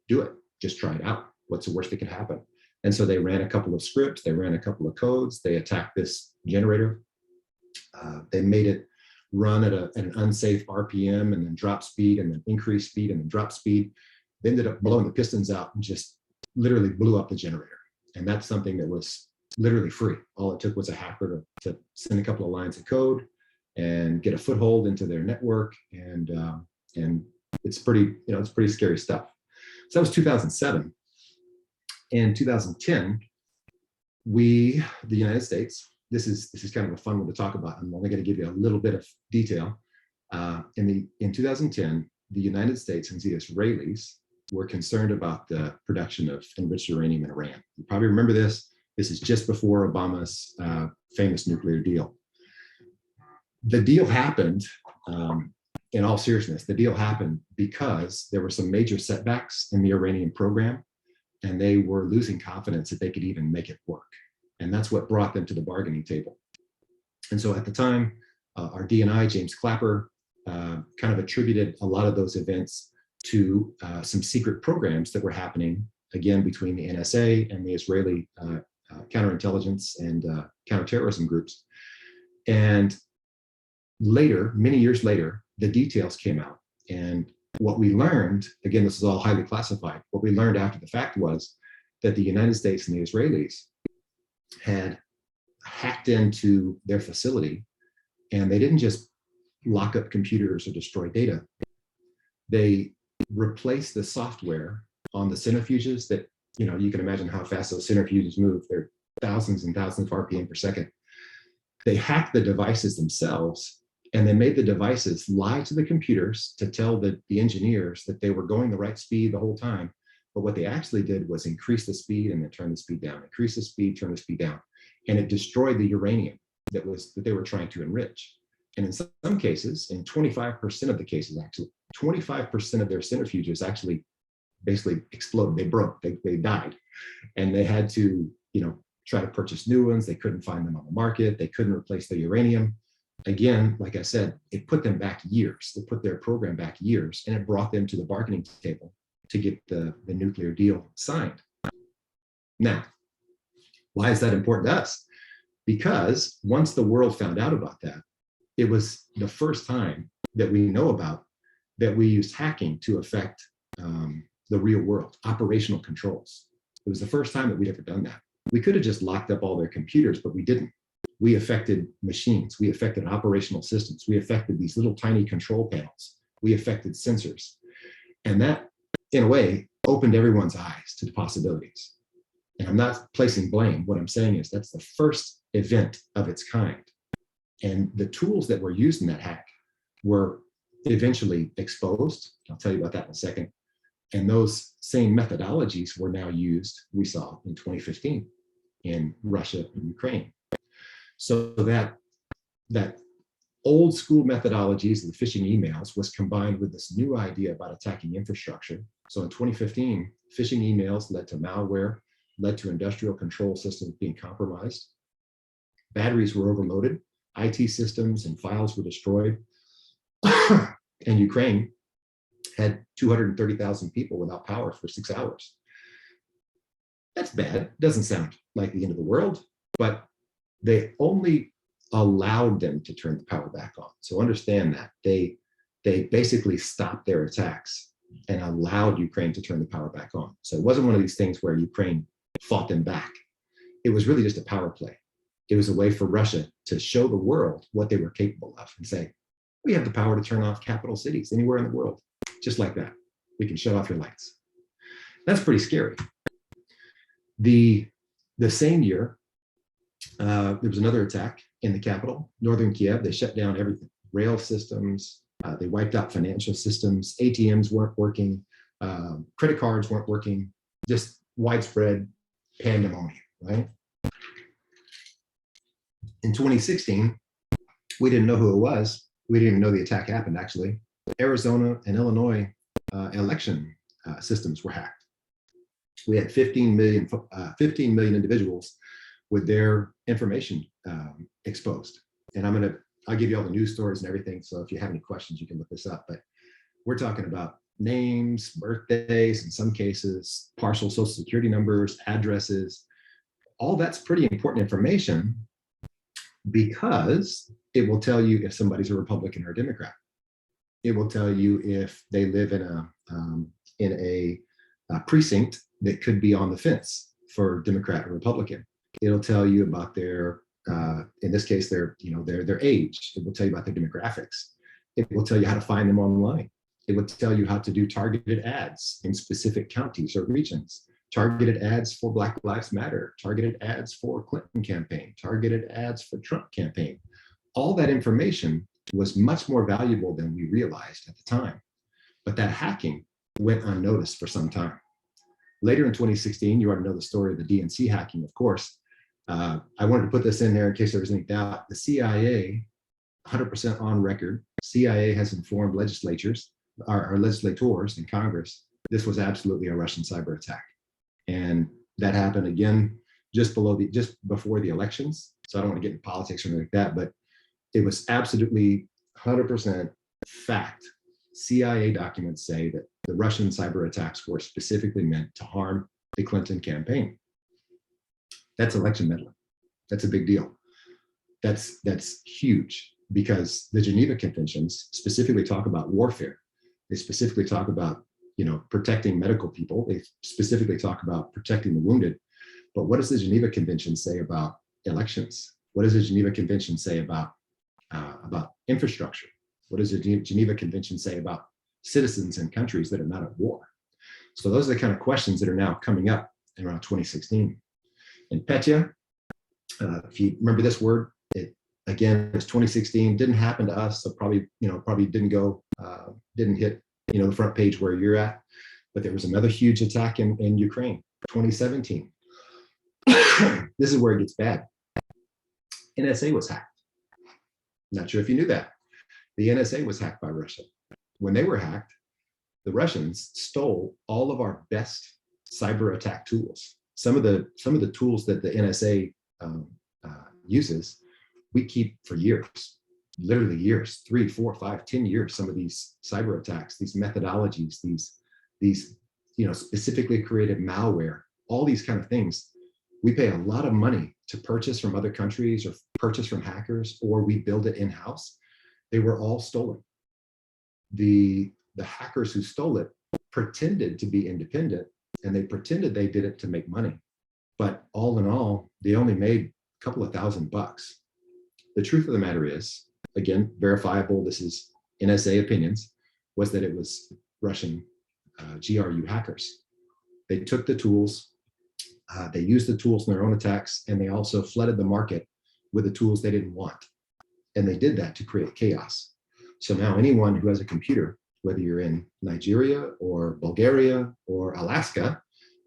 do it, just try it out. What's the worst that could happen? And so they ran a couple of scripts, they ran a couple of codes, they attacked this generator. They made it run at an unsafe RPM and then drop speed and then increase speed and then drop speed. They ended up blowing the pistons out and just literally blew up the generator. And that's something that was literally free. All it took was a hacker to send a couple of lines of code and get a foothold into their network. And it's pretty, it's pretty scary stuff. So that was 2007. In 2010, the United States, this is kind of a fun one to talk about. I'm only going to give you a little bit of detail. In 2010, the United States and the Israelis were concerned about the production of enriched uranium in Iran. You probably remember this. This is just before Obama's famous nuclear deal. The deal happened, in all seriousness, the deal happened because there were some major setbacks in the Iranian program, and they were losing confidence that they could even make it work. And that's what brought them to the bargaining table. And so at the time, our DNI, James Clapper, kind of attributed a lot of those events to some secret programs that were happening, again, between the NSA and the Israeli counterintelligence and counterterrorism groups. And later, many years later, the details came out. And what we learned, again, this is all highly classified, what we learned after the fact was that the United States and the Israelis had hacked into their facility, and they didn't just lock up computers or destroy data. They replaced the software on the centrifuges that, you can imagine how fast those centrifuges move. They're thousands and thousands of RPM per second. They hacked the devices themselves, and they made the devices lie to the computers to tell the engineers that they were going the right speed the whole time. But what they actually did was increase the speed and then turn the speed down, increase the speed, turn the speed down. And it destroyed the uranium that they were trying to enrich. And in some cases, in 25% of the cases, actually, 25% of their centrifuges actually basically exploded. They broke, they died. And they had to, try to purchase new ones. They couldn't find them on the market. They couldn't replace the uranium. Again, like I said, it put them back years. It put their program back years, and it brought them to the bargaining table to get the nuclear deal signed. Now, why is that important to us? Because once the world found out about that, it was the first time that we know about that we used hacking to affect the real world, operational controls. It was the first time that we'd ever done that. We could have just locked up all their computers, but we didn't. We affected machines. We affected operational systems. We affected these little tiny control panels. We affected sensors. And that, in a way, opened everyone's eyes to the possibilities. And I'm not placing blame. What I'm saying is that's the first event of its kind. And the tools that were used in that hack were eventually exposed. I'll tell you about that in a second. And those same methodologies were now used, we saw in 2015 in Russia and Ukraine. So that old school methodologies of the phishing emails was combined with this new idea about attacking infrastructure. So in 2015, phishing emails led to malware, led to industrial control systems being compromised. Batteries were overloaded, IT systems and files were destroyed. And Ukraine had 230,000 people without power for 6 hours. That's bad. Doesn't sound like the end of the world, but they only allowed them to turn the power back on. So understand that they basically stopped their attacks and allowed Ukraine to turn the power back on. So it wasn't one of these things where Ukraine fought them back. It was really just a power play. It was a way for Russia to show the world what they were capable of and say, we have the power to turn off capital cities anywhere in the world. Just like that. We can shut off your lights. That's pretty scary. The same year, there was another attack in the capital, northern Kiev. They shut down everything, rail systems. They wiped out financial systems. ATMs weren't working. Credit cards weren't working. Just widespread pandemonium, right? In 2016, we didn't know who it was. We didn't even know the attack happened, actually. Arizona and Illinois election systems were hacked. We had 15 million individuals with their information exposed. And I'll give you all the news stories and everything. So if you have any questions, you can look this up. But we're talking about names, birthdays, in some cases, partial social security numbers, addresses. All that's pretty important information because it will tell you if somebody's a Republican or a Democrat. It will tell you if they live in a precinct that could be on the fence for Democrat or Republican. It'll tell you about their, in this case, their age. It will tell you about their demographics. It will tell you how to find them online. It will tell you how to do targeted ads in specific counties or regions. Targeted ads for Black Lives Matter, targeted ads for Clinton campaign, targeted ads for Trump campaign. All that information was much more valuable than we realized at the time. But that hacking went unnoticed for some time. Later in 2016, you already know the story of the DNC hacking, of course. I wanted to put this in there in case there was any doubt. The CIA, 100% on record, CIA has informed legislators in Congress, this was absolutely a Russian cyber attack. And that happened again just before the elections. So I don't want to get into politics or anything like that, but it was absolutely 100% fact. CIA documents say that the Russian cyber attacks were specifically meant to harm the Clinton campaign. That's election meddling. That's a big deal. That's huge because the Geneva Conventions specifically talk about warfare. They specifically talk about, protecting medical people. They specifically talk about protecting the wounded. But what does the Geneva Convention say about elections? What does the Geneva Convention say about infrastructure? What does the Geneva Convention say about citizens and countries that are not at war? So those are the kind of questions that are now coming up around 2016. And Petya, if you remember this word, it was 2016, didn't happen to us, so probably didn't hit the front page where you're at, but there was another huge attack in Ukraine, 2017. This is where it gets bad. NSA was hacked. Not sure if you knew that. The NSA was hacked by Russia. When they were hacked, the Russians stole all of our best cyber attack tools. Some of the tools that the NSA uses, we keep for years, literally years, 3, 4, 5, 10 years. Some of these cyber attacks, these methodologies, these specifically created malware, all these kind of things. We pay a lot of money to purchase from other countries or purchase from hackers, or we build it in-house. They were all stolen. The hackers who stole it pretended to be independent, and they pretended they did it to make money. But all in all, they only made a couple of $1,000. The truth of the matter is, again, verifiable, this is NSA opinions, was that it was Russian GRU hackers. They took the tools, they used the tools in their own attacks, and they also flooded the market with the tools they didn't want. And they did that to create chaos. So now anyone who has a computer, whether you're in Nigeria or Bulgaria or Alaska,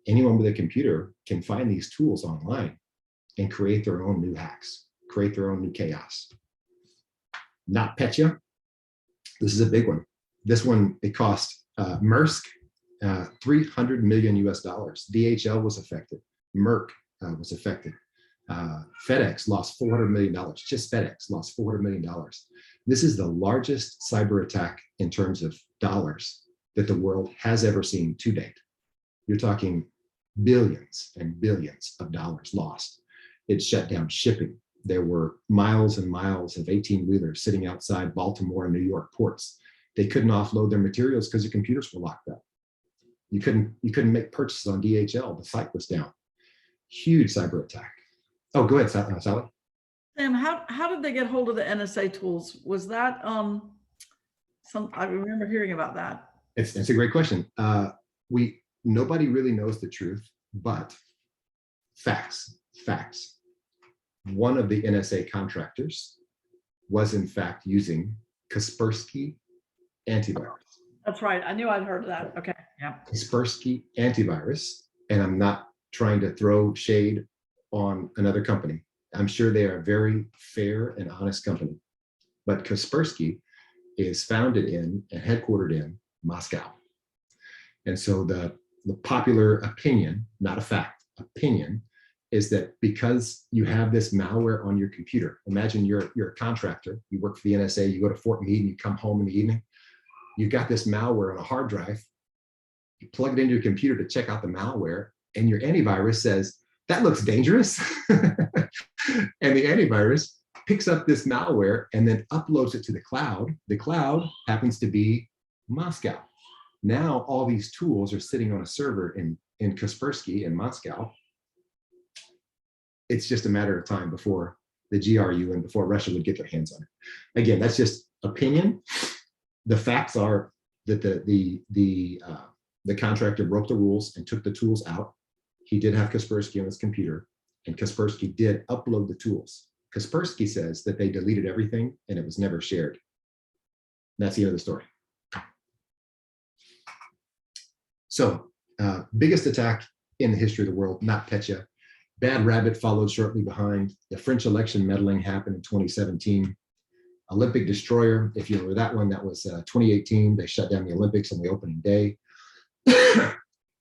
anyone with a computer can find these tools online and create their own new hacks, create their own new chaos. Not Petya. This is a big one. This one, it cost Maersk $300 million. DHL was affected. Merck was affected. FedEx lost $400 million. Just FedEx lost $400 million. This is the largest cyber attack in terms of dollars that the world has ever seen to date. You're talking billions and billions of dollars lost. It shut down shipping. There were miles and miles of 18-wheelers sitting outside Baltimore and New York ports. They couldn't offload their materials because the computers were locked up. You couldn't make purchases on DHL. The site was down. Huge cyber attack. Oh, go ahead, Sally. Sam, how did they get hold of the NSA tools? Was that I remember hearing about that. It's a great question. Nobody really knows the truth, but facts. One of the NSA contractors was in fact using Kaspersky antivirus. That's right. I knew I'd heard of that. Okay. Yeah. Kaspersky antivirus, and I'm not trying to throw shade on another company. I'm sure they are a very fair and honest company, but Kaspersky is founded in and headquartered in Moscow. And so the popular opinion, not a fact, opinion, is that because you have this malware on your computer, imagine you're a contractor, you work for the NSA, you go to Fort Meade and you come home in the evening, you've got this malware on a hard drive, you plug it into your computer to check out the malware, and your antivirus says, that looks dangerous. And the antivirus picks up this malware and then uploads it to the cloud. The cloud happens to be Moscow. Now all these tools are sitting on a server in Kaspersky in Moscow. It's just a matter of time before the GRU and before Russia would get their hands on it. Again, that's just opinion. The facts are that the contractor broke the rules and took the tools out. He did have Kaspersky on his computer, and Kaspersky did upload the tools. Kaspersky says that they deleted everything and it was never shared. That's the end of the story. So, biggest attack in the history of the world, not Petya. Bad Rabbit followed shortly behind. The French election meddling happened in 2017. Olympic Destroyer, if you remember that one, that was 2018. They shut down the Olympics on the opening day.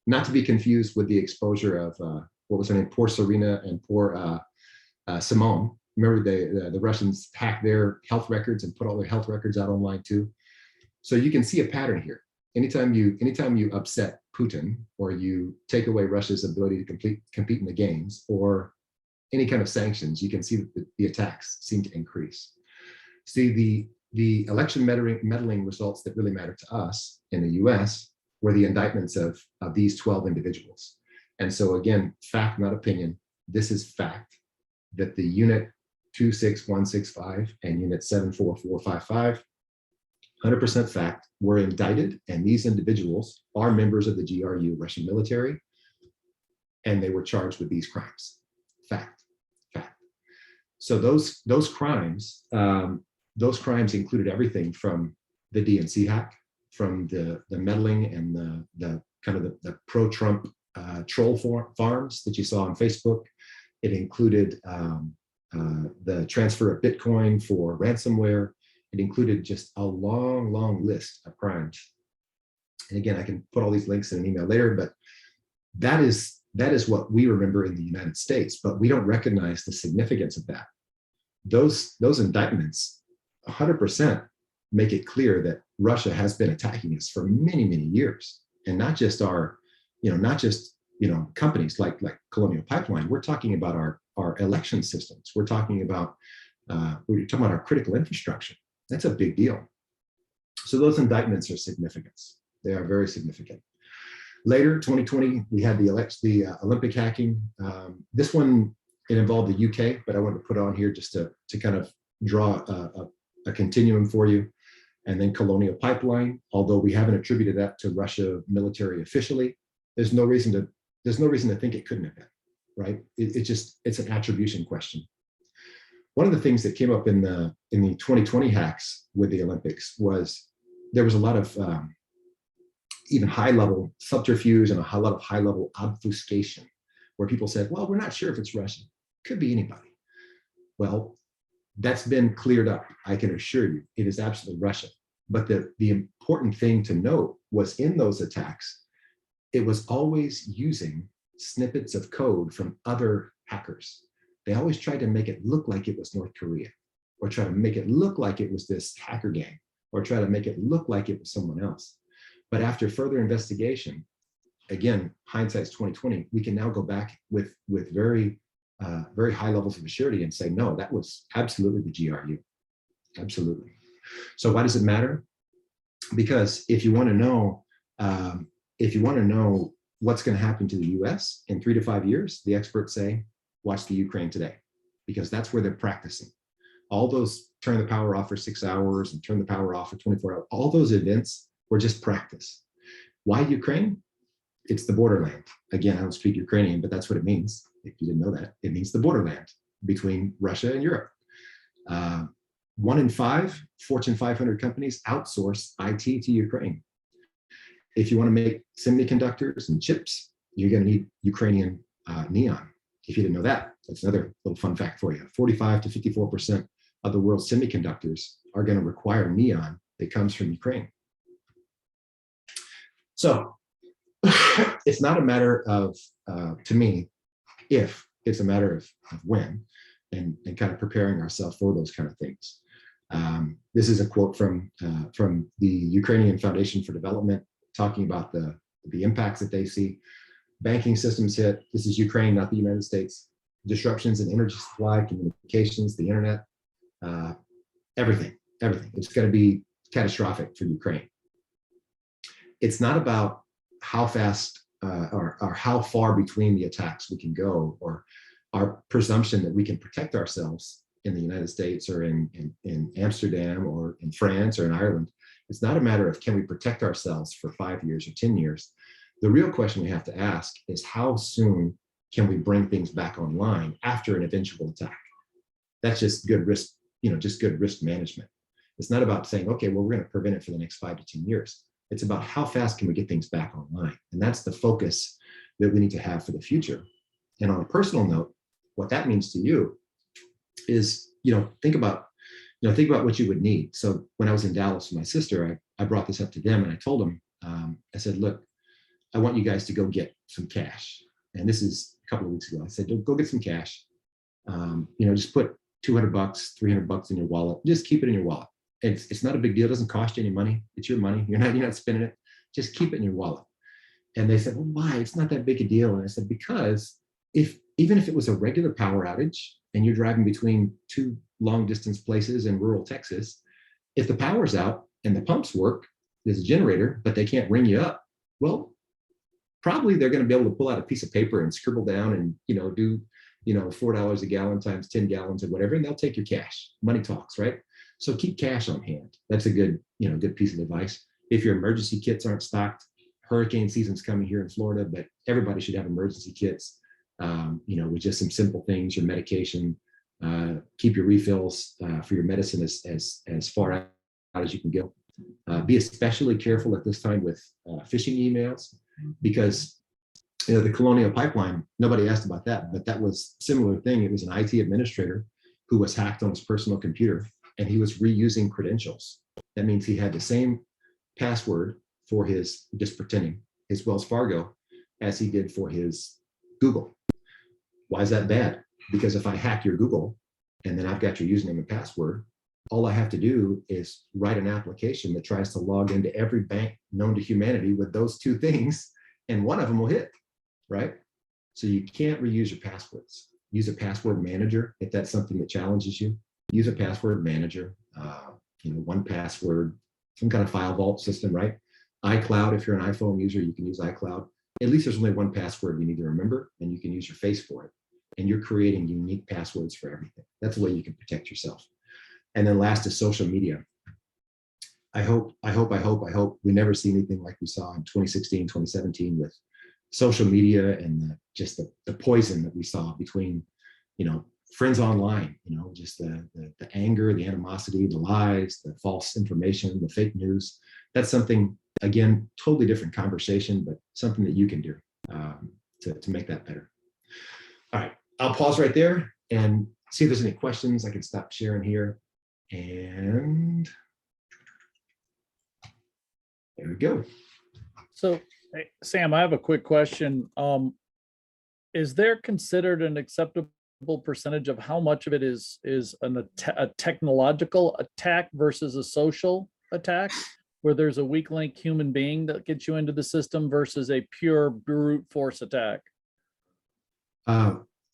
Not to be confused with the exposure of, what was her name, poor Serena and poor Simone. Remember the Russians hacked their health records and put all their health records out online too. So you can see a pattern here. Anytime you upset Putin, or you take away Russia's ability to compete in the games, or any kind of sanctions, you can see that the attacks seem to increase. See, the election meddling results that really matter to us in the US were the indictments of these 12 individuals. And so again, fact, not opinion, this is fact, that the unit 26165 and unit 74455, 100% fact, were indicted, and these individuals are members of the GRU Russian military, and they were charged with these crimes. Fact. So those crimes included everything from the DNC hack, from the meddling and the kind of the pro-Trump troll farms that you saw on Facebook. It included the transfer of Bitcoin for ransomware. It included just a long list of crimes. And again, I can put all these links in an email later, but that is what we remember in the United States, but we don't recognize the significance of that. Those indictments 100% make it clear that Russia has been attacking us for many years, and not just companies like Colonial Pipeline. We're talking about our election systems. We're talking about our critical infrastructure. That's a big deal. So those indictments are significant. They are very significant. Later, 2020, we had the Olympic hacking. This one, it involved the UK, but I wanted to put it on here just to kind of draw a continuum for you. And then Colonial Pipeline, although we haven't attributed that to Russia military officially, there's no reason to think it couldn't have been, right? It's an attribution question. One of the things that came up in the 2020 hacks with the Olympics was there was a lot of even high-level subterfuge and a lot of high-level obfuscation, where people said, well, we're not sure if it's Russian. Could be anybody. Well, that's been cleared up. I can assure you it is absolutely Russian. But the important thing to note was in those attacks, it was always using snippets of code from other hackers. They always tried to make it look like it was North Korea, or try to make it look like it was this hacker gang, or try to make it look like it was someone else. But after further investigation, again, hindsight's 2020, we can now go back with very high levels of surety and say, no, that was absolutely the GRU. Absolutely. So why does it matter? Because if you want to know, what's going to happen to the US in 3 to 5 years, the experts say, watch the Ukraine today, because that's where they're practicing. All those turn the power off for 6 hours and turn the power off for 24 hours, all those events were just practice. Why Ukraine? It's the borderland. Again, I don't speak Ukrainian, but that's what it means. If you didn't know that, it means the borderland between Russia and Europe. 1 in 5 Fortune 500 companies outsource IT to Ukraine. If you want to make semiconductors and chips, you're going to need Ukrainian neon. If you didn't know that, that's another little fun fact for you. 45 to 54% of the world's semiconductors are going to require neon that comes from Ukraine. So it's not a matter of, to me, if, it's a matter of when, and kind of preparing ourselves for those kind of things. This is a quote from the Ukrainian Foundation for Development, talking about the impacts that they see. Banking systems hit. This is Ukraine, not the United States. Disruptions in energy supply, communications, the internet, everything. It's going to be catastrophic for Ukraine. It's not about how fast or how far between the attacks we can go, or our presumption that we can protect ourselves in the United States or in Amsterdam or in France or in Ireland. It's not a matter of can we protect ourselves for 5 years or 10 years. The real question we have to ask is how soon can we bring things back online after an eventual attack? That's just good risk, just good risk management. It's not about saying, okay, well, we're going to prevent it for the next 5 to 10 years. It's about how fast can we get things back online? And that's the focus that we need to have for the future. And on a personal note, what that means to you is, think about what you would need. So when I was in Dallas with my sister, I brought this up to them and I told them, I said, look, I want you guys to go get some cash. And this is a couple of weeks ago. I said, go get some cash. Just put $200, $300 in your wallet. Just keep it in your wallet. It's not a big deal. It doesn't cost you any money. It's your money. You're not spending it. Just keep it in your wallet. And they said, well, why? It's not that big a deal. And I said, because even if it was a regular power outage and you're driving between 2 long distance places in rural Texas, if the power's out and the pumps work, there's a generator, but they can't ring you up, well, probably they're going to be able to pull out a piece of paper and scribble down and, do, $4 a gallon times 10 gallons or whatever, and they'll take your cash. Money talks, right? So keep cash on hand. That's a good piece of advice. If your emergency kits aren't stocked, hurricane season's coming here in Florida, but everybody should have emergency kits, with just some simple things, your medication, keep your refills for your medicine as far out as you can go. Be especially careful at this time with phishing emails, because the Colonial Pipeline, nobody asked about that, but that was a similar thing. It was an IT administrator who was hacked on his personal computer, and he was reusing credentials. That means he had the same password for his, just pretending, his Wells Fargo as he did for his Google. Why is that bad? Because if I hack your Google and then I've got your username and password, all I have to do is write an application that tries to log into every bank known to humanity with those 2 things, and one of them will hit, right? So you can't reuse your passwords. Use a password manager if that's something that challenges you. Use a password manager, 1Password, some kind of file vault system, right? iCloud, if you're an iPhone user, you can use iCloud. At least there's only 1 password you need to remember, and you can use your face for it. And you're creating unique passwords for everything. That's the way you can protect yourself. And then last is social media. I hope we never see anything like we saw in 2016, 2017 with social media and just the poison that we saw between, friends online, just the anger, the animosity, the lies, the false information, the fake news. That's something, again, totally different conversation, but something that you can do to make that better. All right, I'll pause right there and see if there's any questions. I can stop sharing here. And there we go. So, hey, Sam, I have a quick question. Is there considered an acceptable percentage of how much of it is a technological attack versus a social attack? where there's a weak link human being that gets you into the system versus a pure brute force attack?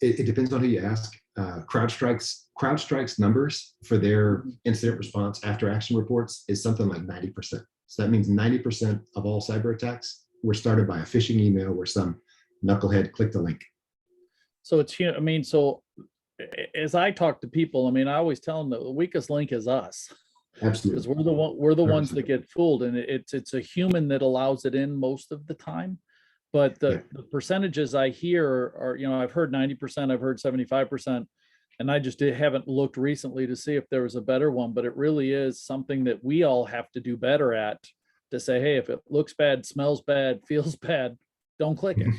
It depends on who you ask. CrowdStrike's numbers for their incident response after action reports is something like 90%. So that means 90% of all cyber attacks were started by a phishing email where some knucklehead clicked a link. So it's, I mean, so as I talk to people, I mean, I always tell them that the weakest link is us. Absolutely. Because we're the ones that get fooled, and it's a human that allows it in most of the time. But the percentages I hear are, you know, I've heard 90%, I've heard 75%, and I just haven't looked recently to see if there was a better one. But it really is something that we all have to do better at, to say, hey, if it looks bad, smells bad, feels bad, don't click it.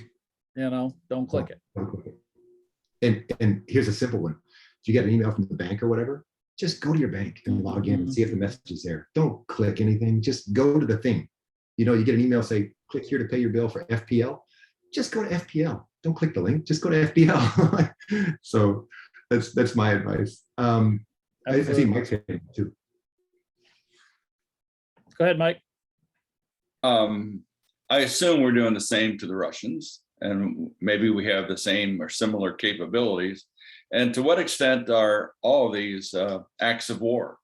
You know, don't click it. And here's a simple one. If you get an email from the bank or whatever, just go to your bank and log in and see if the message is there. Don't click anything. Just go to the thing. You know, you get an email, say, click here to pay your bill for FPL. Just go to FPL. Don't click the link. Just go to FPL. So that's my advice. I see Mike's hand too. Go ahead, Mike. I assume we're doing the same to the Russians, and maybe we have the same or similar capabilities. And to what extent are all of these acts of war?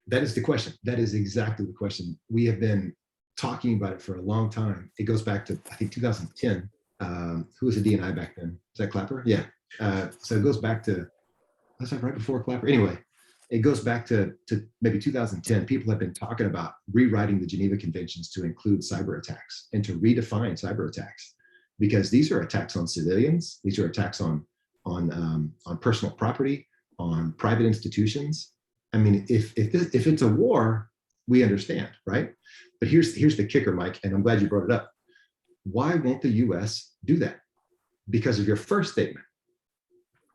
That is the question. That is exactly the question. We have been talking about it for a long time. It goes back to, I think, 2010. Who was the DNI back then? Was that Clapper? Yeah. So it goes back to, was that right before Clapper? Anyway, it goes back to maybe 2010. People have been talking about rewriting the Geneva Conventions to include cyber attacks and to redefine cyber attacks, because these are attacks on civilians. These are attacks on personal property, on private institutions. I mean, if it's a war, we understand, right? But here's the kicker, Mike, and I'm glad you brought it up. Why won't the US do that? Because of your first statement.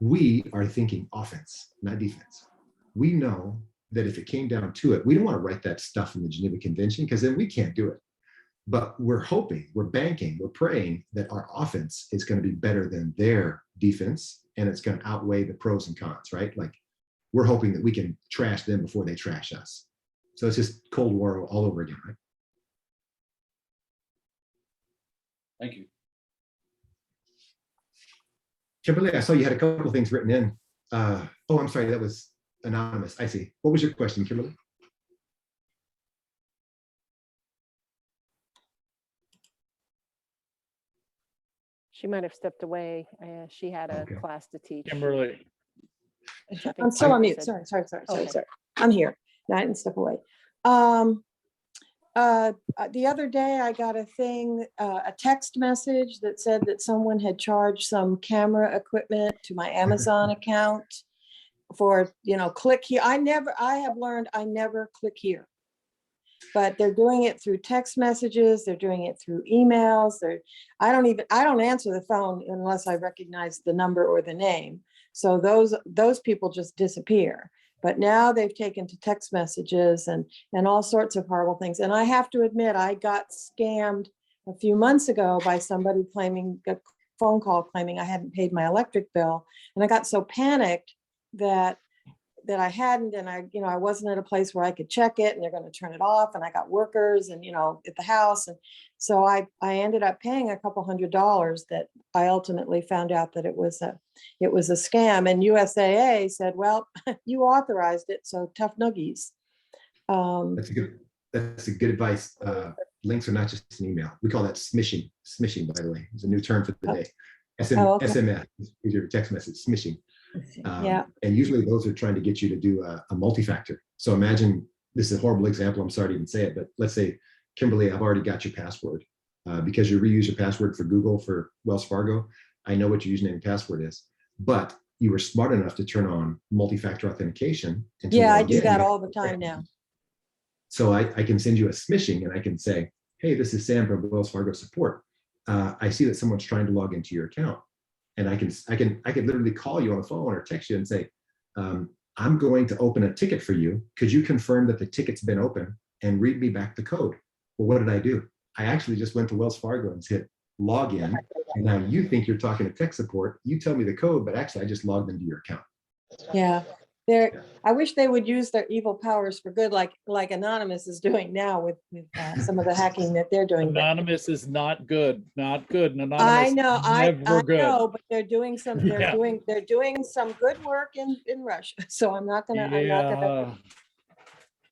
We are thinking offense, not defense. We know that if it came down to it, we don't want to write that stuff in the Geneva Convention, because then we can't do it. But we're hoping, we're banking, we're praying that our offense is going to be better than their defense, and it's going to outweigh the pros and cons, right? Like, we're hoping that we can trash them before they trash us. So it's just Cold War all over again, right? Thank you. Kimberly, I saw you had a couple of things written in. Oh, I'm sorry, that was anonymous. I see. What was your question, Kimberly? She might have stepped away. She had a Okay. class to teach. Kimberly. I think I'm still on mute. said- Sorry. Okay. I'm here. No, I didn't step away. The other day I got a thing, a text message that said that someone had charged some camera equipment to my Amazon account for, click here. I have learned I never click here. But they're doing it through text messages. They're doing it through emails. I don't answer the phone unless I recognize the number or the name. So those people just disappear. But now they've taken to text messages and all sorts of horrible things. And I have to admit, I got scammed a few months ago by somebody a phone call claiming I hadn't paid my electric bill. And I got so panicked that I hadn't, and I wasn't at a place where I could check it, and they're going to turn it off. And I got workers and, at the house. And so I ended up paying a couple $100 that I ultimately found out that it was a scam. And USAA said, well, you authorized it, so tough noogies. That's a good advice. Links are not just an email. We call that smishing. Smishing, by the way, is a new term for the day. Okay. SMS is your text message, smishing. Yeah. And usually those are trying to get you to do a multi-factor. So imagine, this is a horrible example, I'm sorry to even say it, but let's say, Kimberly, I've already got your password. Because you reuse your password for Google, for Wells Fargo, I know what your username and password is. But you were smart enough to turn on multi-factor authentication. Yeah, I do that all the time now. So I can send you a smishing, and I can say, hey, this is Sam from Wells Fargo support. I see that someone's trying to log into your account. And I could literally call you on the phone or text you and say, I'm going to open a ticket for you. Could you confirm that the ticket's been open and read me back the code? Well, what did I do? I actually just went to Wells Fargo and hit login. And now you think you're talking to tech support. You tell me the code, but actually I just logged into your account. Yeah. I wish they would use their evil powers for good, like Anonymous is doing now with some of the hacking that they're doing. But Anonymous is not good, not good. And I Anonymous know, never I good. know, but they're doing some, Yeah. they're doing some good work in Russia. So I'm not gonna.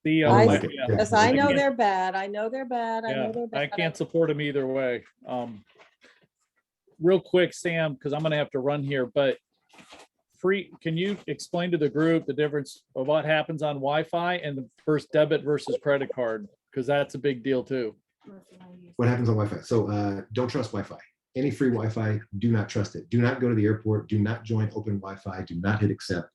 Yes, I know they're bad. I know they're bad. I know they're bad. I can't support them either way. Real quick, Sam, because I'm gonna have to run here, but can you explain to the group the difference of what happens on Wi-Fi and the first debit versus credit card? Because that's a big deal too. What happens on Wi-Fi? So don't trust Wi-Fi. Any free Wi-Fi, do not trust it. Do not go to the airport. Do not join open Wi-Fi. Do not hit accept.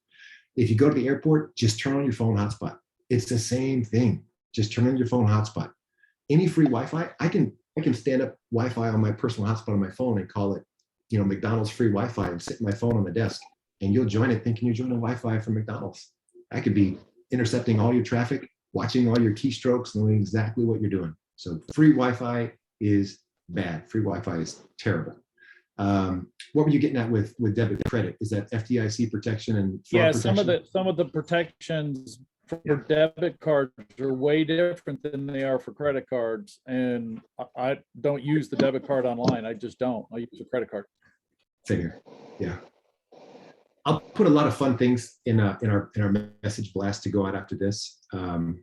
If you go to the airport, just turn on your phone hotspot. It's the same thing. Just turn on your phone hotspot. Any free Wi-Fi, I can stand up Wi-Fi on my personal hotspot on my phone and call it, McDonald's free Wi-Fi and sit my phone on the desk, and you'll join it thinking you're joining Wi-Fi from McDonald's. I could be intercepting all your traffic, watching all your keystrokes, knowing exactly what you're doing. So free Wi-Fi is bad. Free Wi-Fi is terrible. What were you getting at with debit and credit? Is that FDIC protection and fraud protection? Some of the protections for debit cards are way different than they are for credit cards. And I don't use the debit card online. I just don't. I use a credit card. Same here. Yeah. I'll put a lot of fun things in our message blast to go out after this, and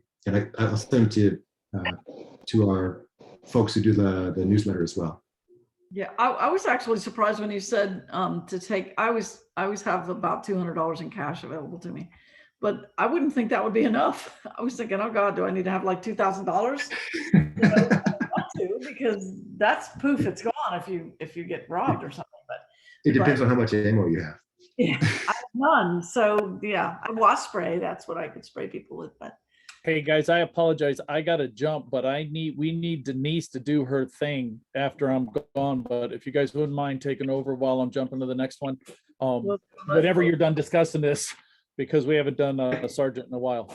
I'll send them to our folks who do the newsletter as well. Yeah, I was actually surprised when you said to take. I always have about $200 in cash available to me, but I wouldn't think that would be enough. I was thinking, oh God, do I need to have like $2,000? Because that's poof, it's gone if you get robbed or something. But it depends on how much ammo you have. Yeah, I have none. So yeah, I wasp spray. That's what I could spray people with. But hey guys, I apologize. I gotta jump, but we need Denise to do her thing after I'm gone. But if you guys wouldn't mind taking over while I'm jumping to the next one, whenever you're done discussing this, because we haven't done a sergeant in a while.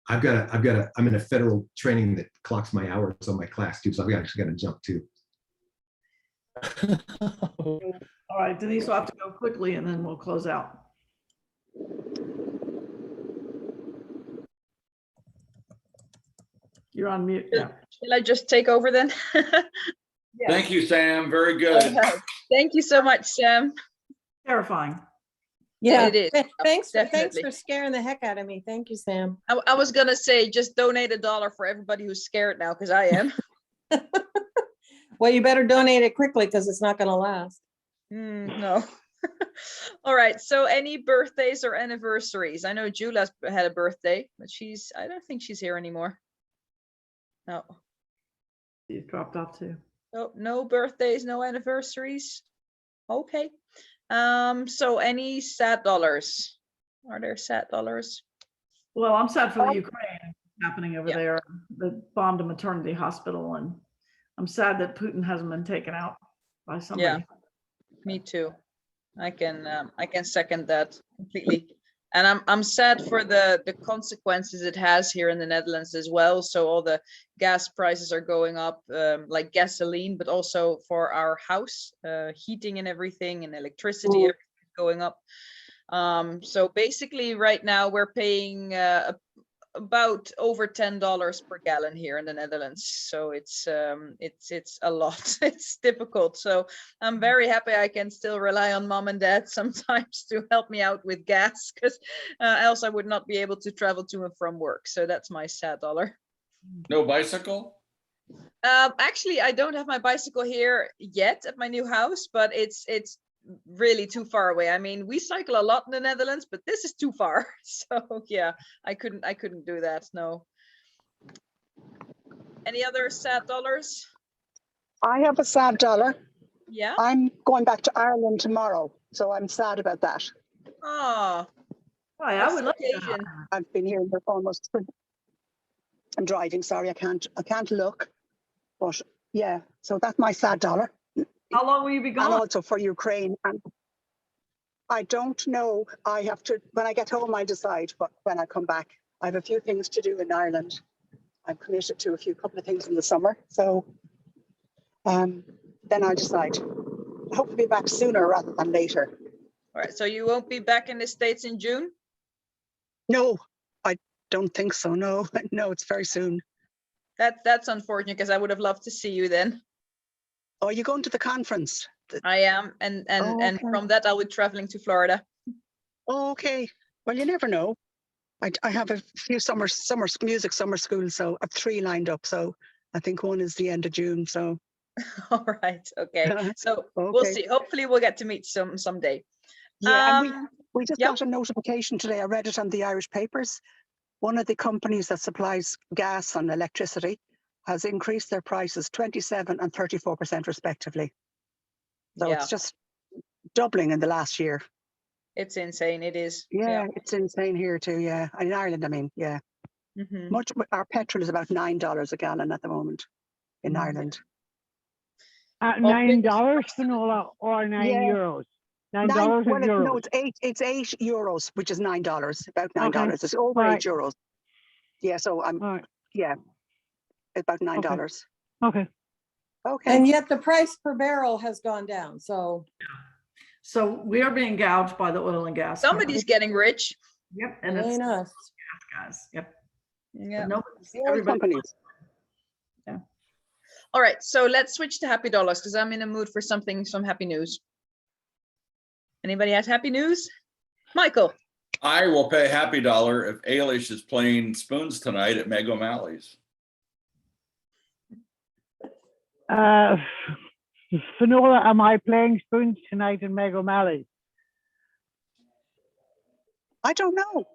I'm in a federal training that clocks my hours on my class too, so I've actually got to jump too. All right, Denise, we'll have to go quickly and then we'll close out. You're on mute. Yeah. Shall I just take over then? Yes. Thank you, Sam. Very good. Okay. Thank you so much, Sam. Terrifying. Yeah, it is. Thanks Definitely. for scaring the heck out of me. Thank you, Sam. I was gonna say just donate $1 for everybody who's scared now, because I am. Well, you better donate it quickly because it's not going to last. No. All right. So any birthdays or anniversaries? I know Jula's had a birthday, but I don't think she's here anymore. No. You dropped off too. No birthdays, no anniversaries. Okay. So any sad dollars? Are there sad dollars? Well, I'm sad for the Ukraine happening over there. They bombed a maternity hospital, and I'm sad that Putin hasn't been taken out by somebody. Yeah, me too. I can second that completely. And I'm sad for the consequences it has here in the Netherlands as well. So all the gas prices are going up, like gasoline, but also for our house, heating and everything, and electricity, everything going up. So basically right now we're paying about over $10 per gallon here in the Netherlands. So it's a lot. It's difficult. So I'm very happy I can still rely on mom and dad sometimes to help me out with gas, because else I would not be able to travel to and from work. So that's my sad dollar. No bicycle? Actually, I don't have my bicycle here yet at my new house, but it's really too far away. I mean, we cycle a lot in the Netherlands, but this is too far. So yeah, I couldn't do that. No. Any other sad dollars? I have a sad dollar. Yeah. I'm going back to Ireland tomorrow, so I'm sad about that. Oh, I would love to. I've been here for almost. I'm driving. Sorry, I can't look. But yeah, so that's my sad dollar. How long will you be gone? And also for Ukraine. And I don't know. I have to, when I get home, I decide. But when I come back, I have a few things to do in Ireland. I'm committed to a couple of things in the summer. So then I'll decide. I hope to be back sooner rather than later. all right. So you won't be back in the States in June? No, I don't think so. No, no, it's very soon. That's unfortunate because I would have loved to see you then. Oh, are you going to the conference? I am, and Okay. from that I'll be traveling to Florida. Oh, okay. Well, you never know. I have a few music summer schools, so I've 3 lined up. So I think one is the end of June. So All right, okay. So we'll Okay. see. Hopefully we'll get to meet someday. yeah, and we just yep. got a notification today. I read it on the Irish papers. One of the companies that supplies gas and electricity has increased their prices 27% and 34% respectively. So Yeah. it's just doubling in the last year. It's insane. It is. Yeah, it's insane here too. Yeah, in Ireland, I mean, yeah. Mhm. Our petrol is about $9 a gallon at the moment in Ireland. $9, Finola, or €9? $9 or euros? No, it's €8, which is $9. About $9. Okay. It's over Right. €8. Yeah, so yeah, about $9. Okay. Okay. And yet the price per barrel has gone down. So we are being gouged by the oil and gas. Somebody's getting rich. Yep, and it it's ain't us. guys. Yep. Yeah. Everybody. Companies. Yeah. All right, so let's switch to happy dollars because I'm in a mood for some happy news. Anybody has happy news? Michael. I will pay happy dollar if Ailish is playing spoons tonight at Meg O'Malley's. Finola, am I playing spoons tonight in Meg O'Malley? I don't know.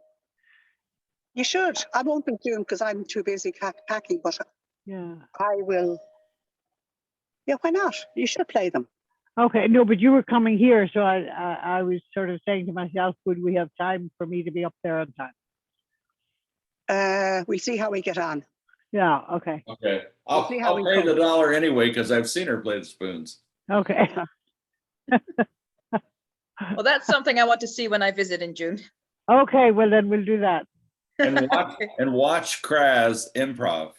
You should. I won't be doing because I'm too busy packing, but Yeah. I will. Yeah, why not? You should play them. Okay, no, but you were coming here, so I was sort of saying to myself, would we have time for me to be up there on time? We'll see how we get on. Yeah, okay. Okay. We'll see how I'll we pay the cope. dollar anyway because I've seen her play the spoons. Okay. Well, that's something I want to see when I visit in June. Okay, well then we'll do that. And watch Kraz improv.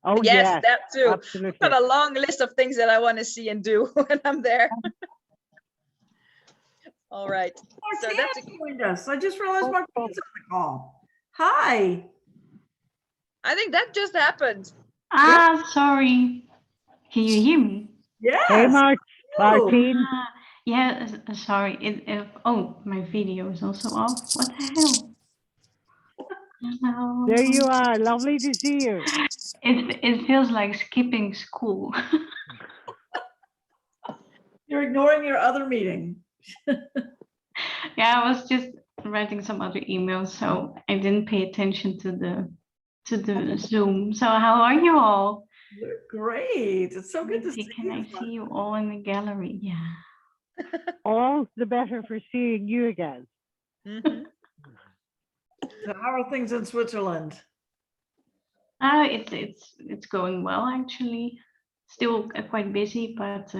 Oh yes, that too. Absolutely. I've got a long list of things that I want to see and do when I'm there. All right. So that's joined us. I just realized Martina's on the call. Hi. I think that just happened. Sorry. Can you hear me? Yes. Hey, Martine. Yeah, sorry. Oh, my video is also off. What the hell? Hello. There you are. Lovely to see you. It feels like skipping school. You're ignoring your other meeting. Yeah, I was just writing some other emails, so I didn't pay attention to the Zoom. So how are you all? You're great. It's so good to see Can I see you all in the gallery? Yeah. All the better for seeing you again. Mm-hmm. So how are things in Switzerland? It's going well actually. Still quite busy, but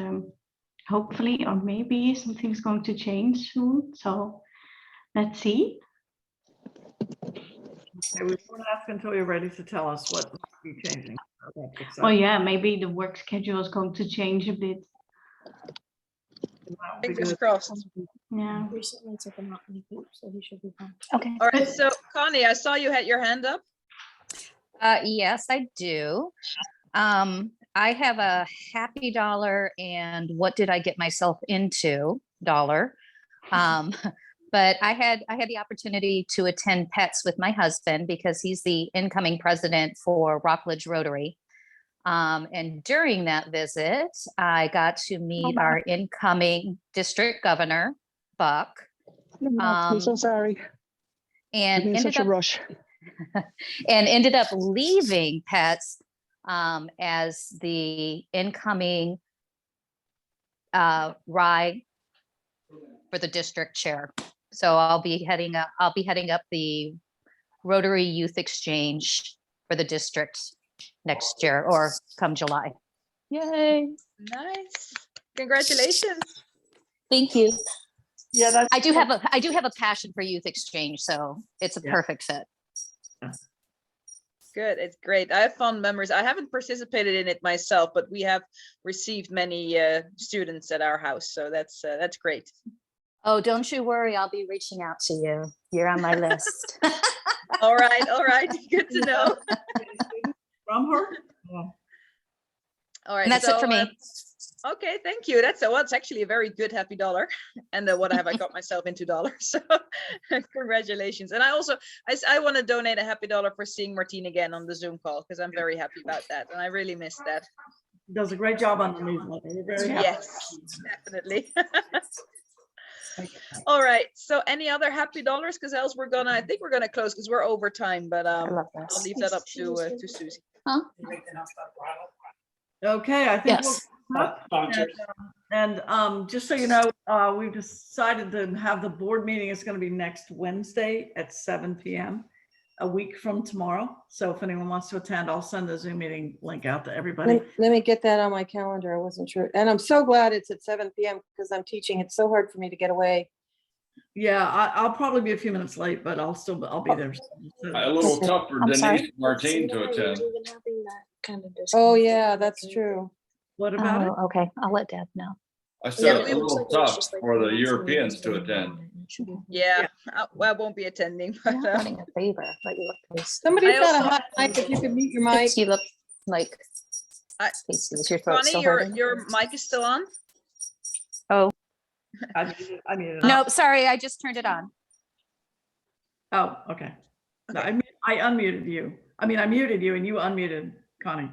hopefully or maybe something's going to change soon. So let's see. Okay, we won't ask until you're ready to tell us what might be changing. Oh yeah, maybe the work schedule is going to change a bit. Fingers crossed. Yeah. Recently took him out in the group, so he should be fine. Okay. All right. So Connie, I saw you had your hand up. Yes, I do. I have a happy dollar and what did I get myself into dollar. But I had the opportunity to attend PETS with my husband because he's the incoming president for Rockledge Rotary. And during that visit, I got to meet our incoming district governor, Buck. I'm so sorry. And I'm in such a rush. and ended up leaving PETS as the incoming RI for the district chair. So I'll be heading up the Rotary Youth Exchange for the district next year or come July. Yay. Nice. Congratulations. Thank you. Yeah, I do have a passion for youth exchange, so it's a perfect fit. Good. It's great. I have fond memories. I haven't participated in it myself, but we have received many students at our house, so that's great. Oh, don't you worry. I'll be reaching out to you. You're on my list. All right. Good to know. From her? Yeah. All right. And that's it for me. Okay, thank you. That's well, it's actually a very good happy dollar. And what have I got myself into dollars? So congratulations. And I also I want to donate a happy dollar for seeing Martine again on the Zoom call because I'm very happy about that. And I really missed that. Does a great job on the newsletter. We're very happy. Yes, definitely. All right. So any other happy dollars? Because else I think we're gonna close because we're over time, but I love I'll this. leave that up to Susie. Huh? Okay, I think we'll Yes. wrap up. And just so you know, we've decided to have the board meeting. It's going to be next Wednesday at 7 p.m. a week from tomorrow. So if anyone wants to attend, I'll send the Zoom meeting link out to everybody. Let me get that on my calendar. I wasn't sure. And I'm so glad it's at 7 p.m. because I'm teaching. It's so hard for me to get away. Yeah, I'll probably be a few minutes late, but I'll be there. A little tough for I'm sorry? Denise Martine to attend. Oh, yeah, that's true. What about it? Oh, okay. I'll let Deb know. I said a little tough for the Europeans to attend. Yeah, I won't be attending. But, You're not running a favor, but you look nice. Somebody's I got a also- hot mic. If you could mute your mic. You look like. I- Stacy, is your throat Connie, still your hurting? mic is still on. Oh, I muted it. nope, sorry, I just turned it on. Oh, okay. No, I unmuted you. I mean, I muted you and you unmuted Connie.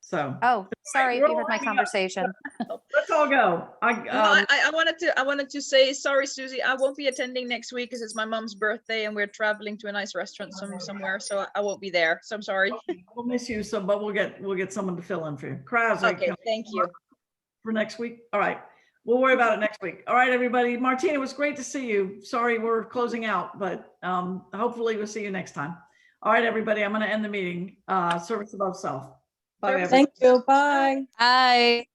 So Oh, sorry if we're you heard all my hanging up. conversation. Let's all go. I wanted to say sorry, Susie. I won't be attending next week because it's my mom's birthday and we're traveling to a nice restaurant somewhere, so I won't be there. So I'm sorry. We'll miss you. So, but we'll get someone to fill in for you. Kraz, Okay, thank you. for next week. All right. We'll worry about it next week. All right, everybody. Martina, it was great to see you. Sorry, we're closing out, but hopefully we'll see you next time. All right, everybody. I'm going to end the meeting. Service above self. Bye. Thank you. Bye. Bye.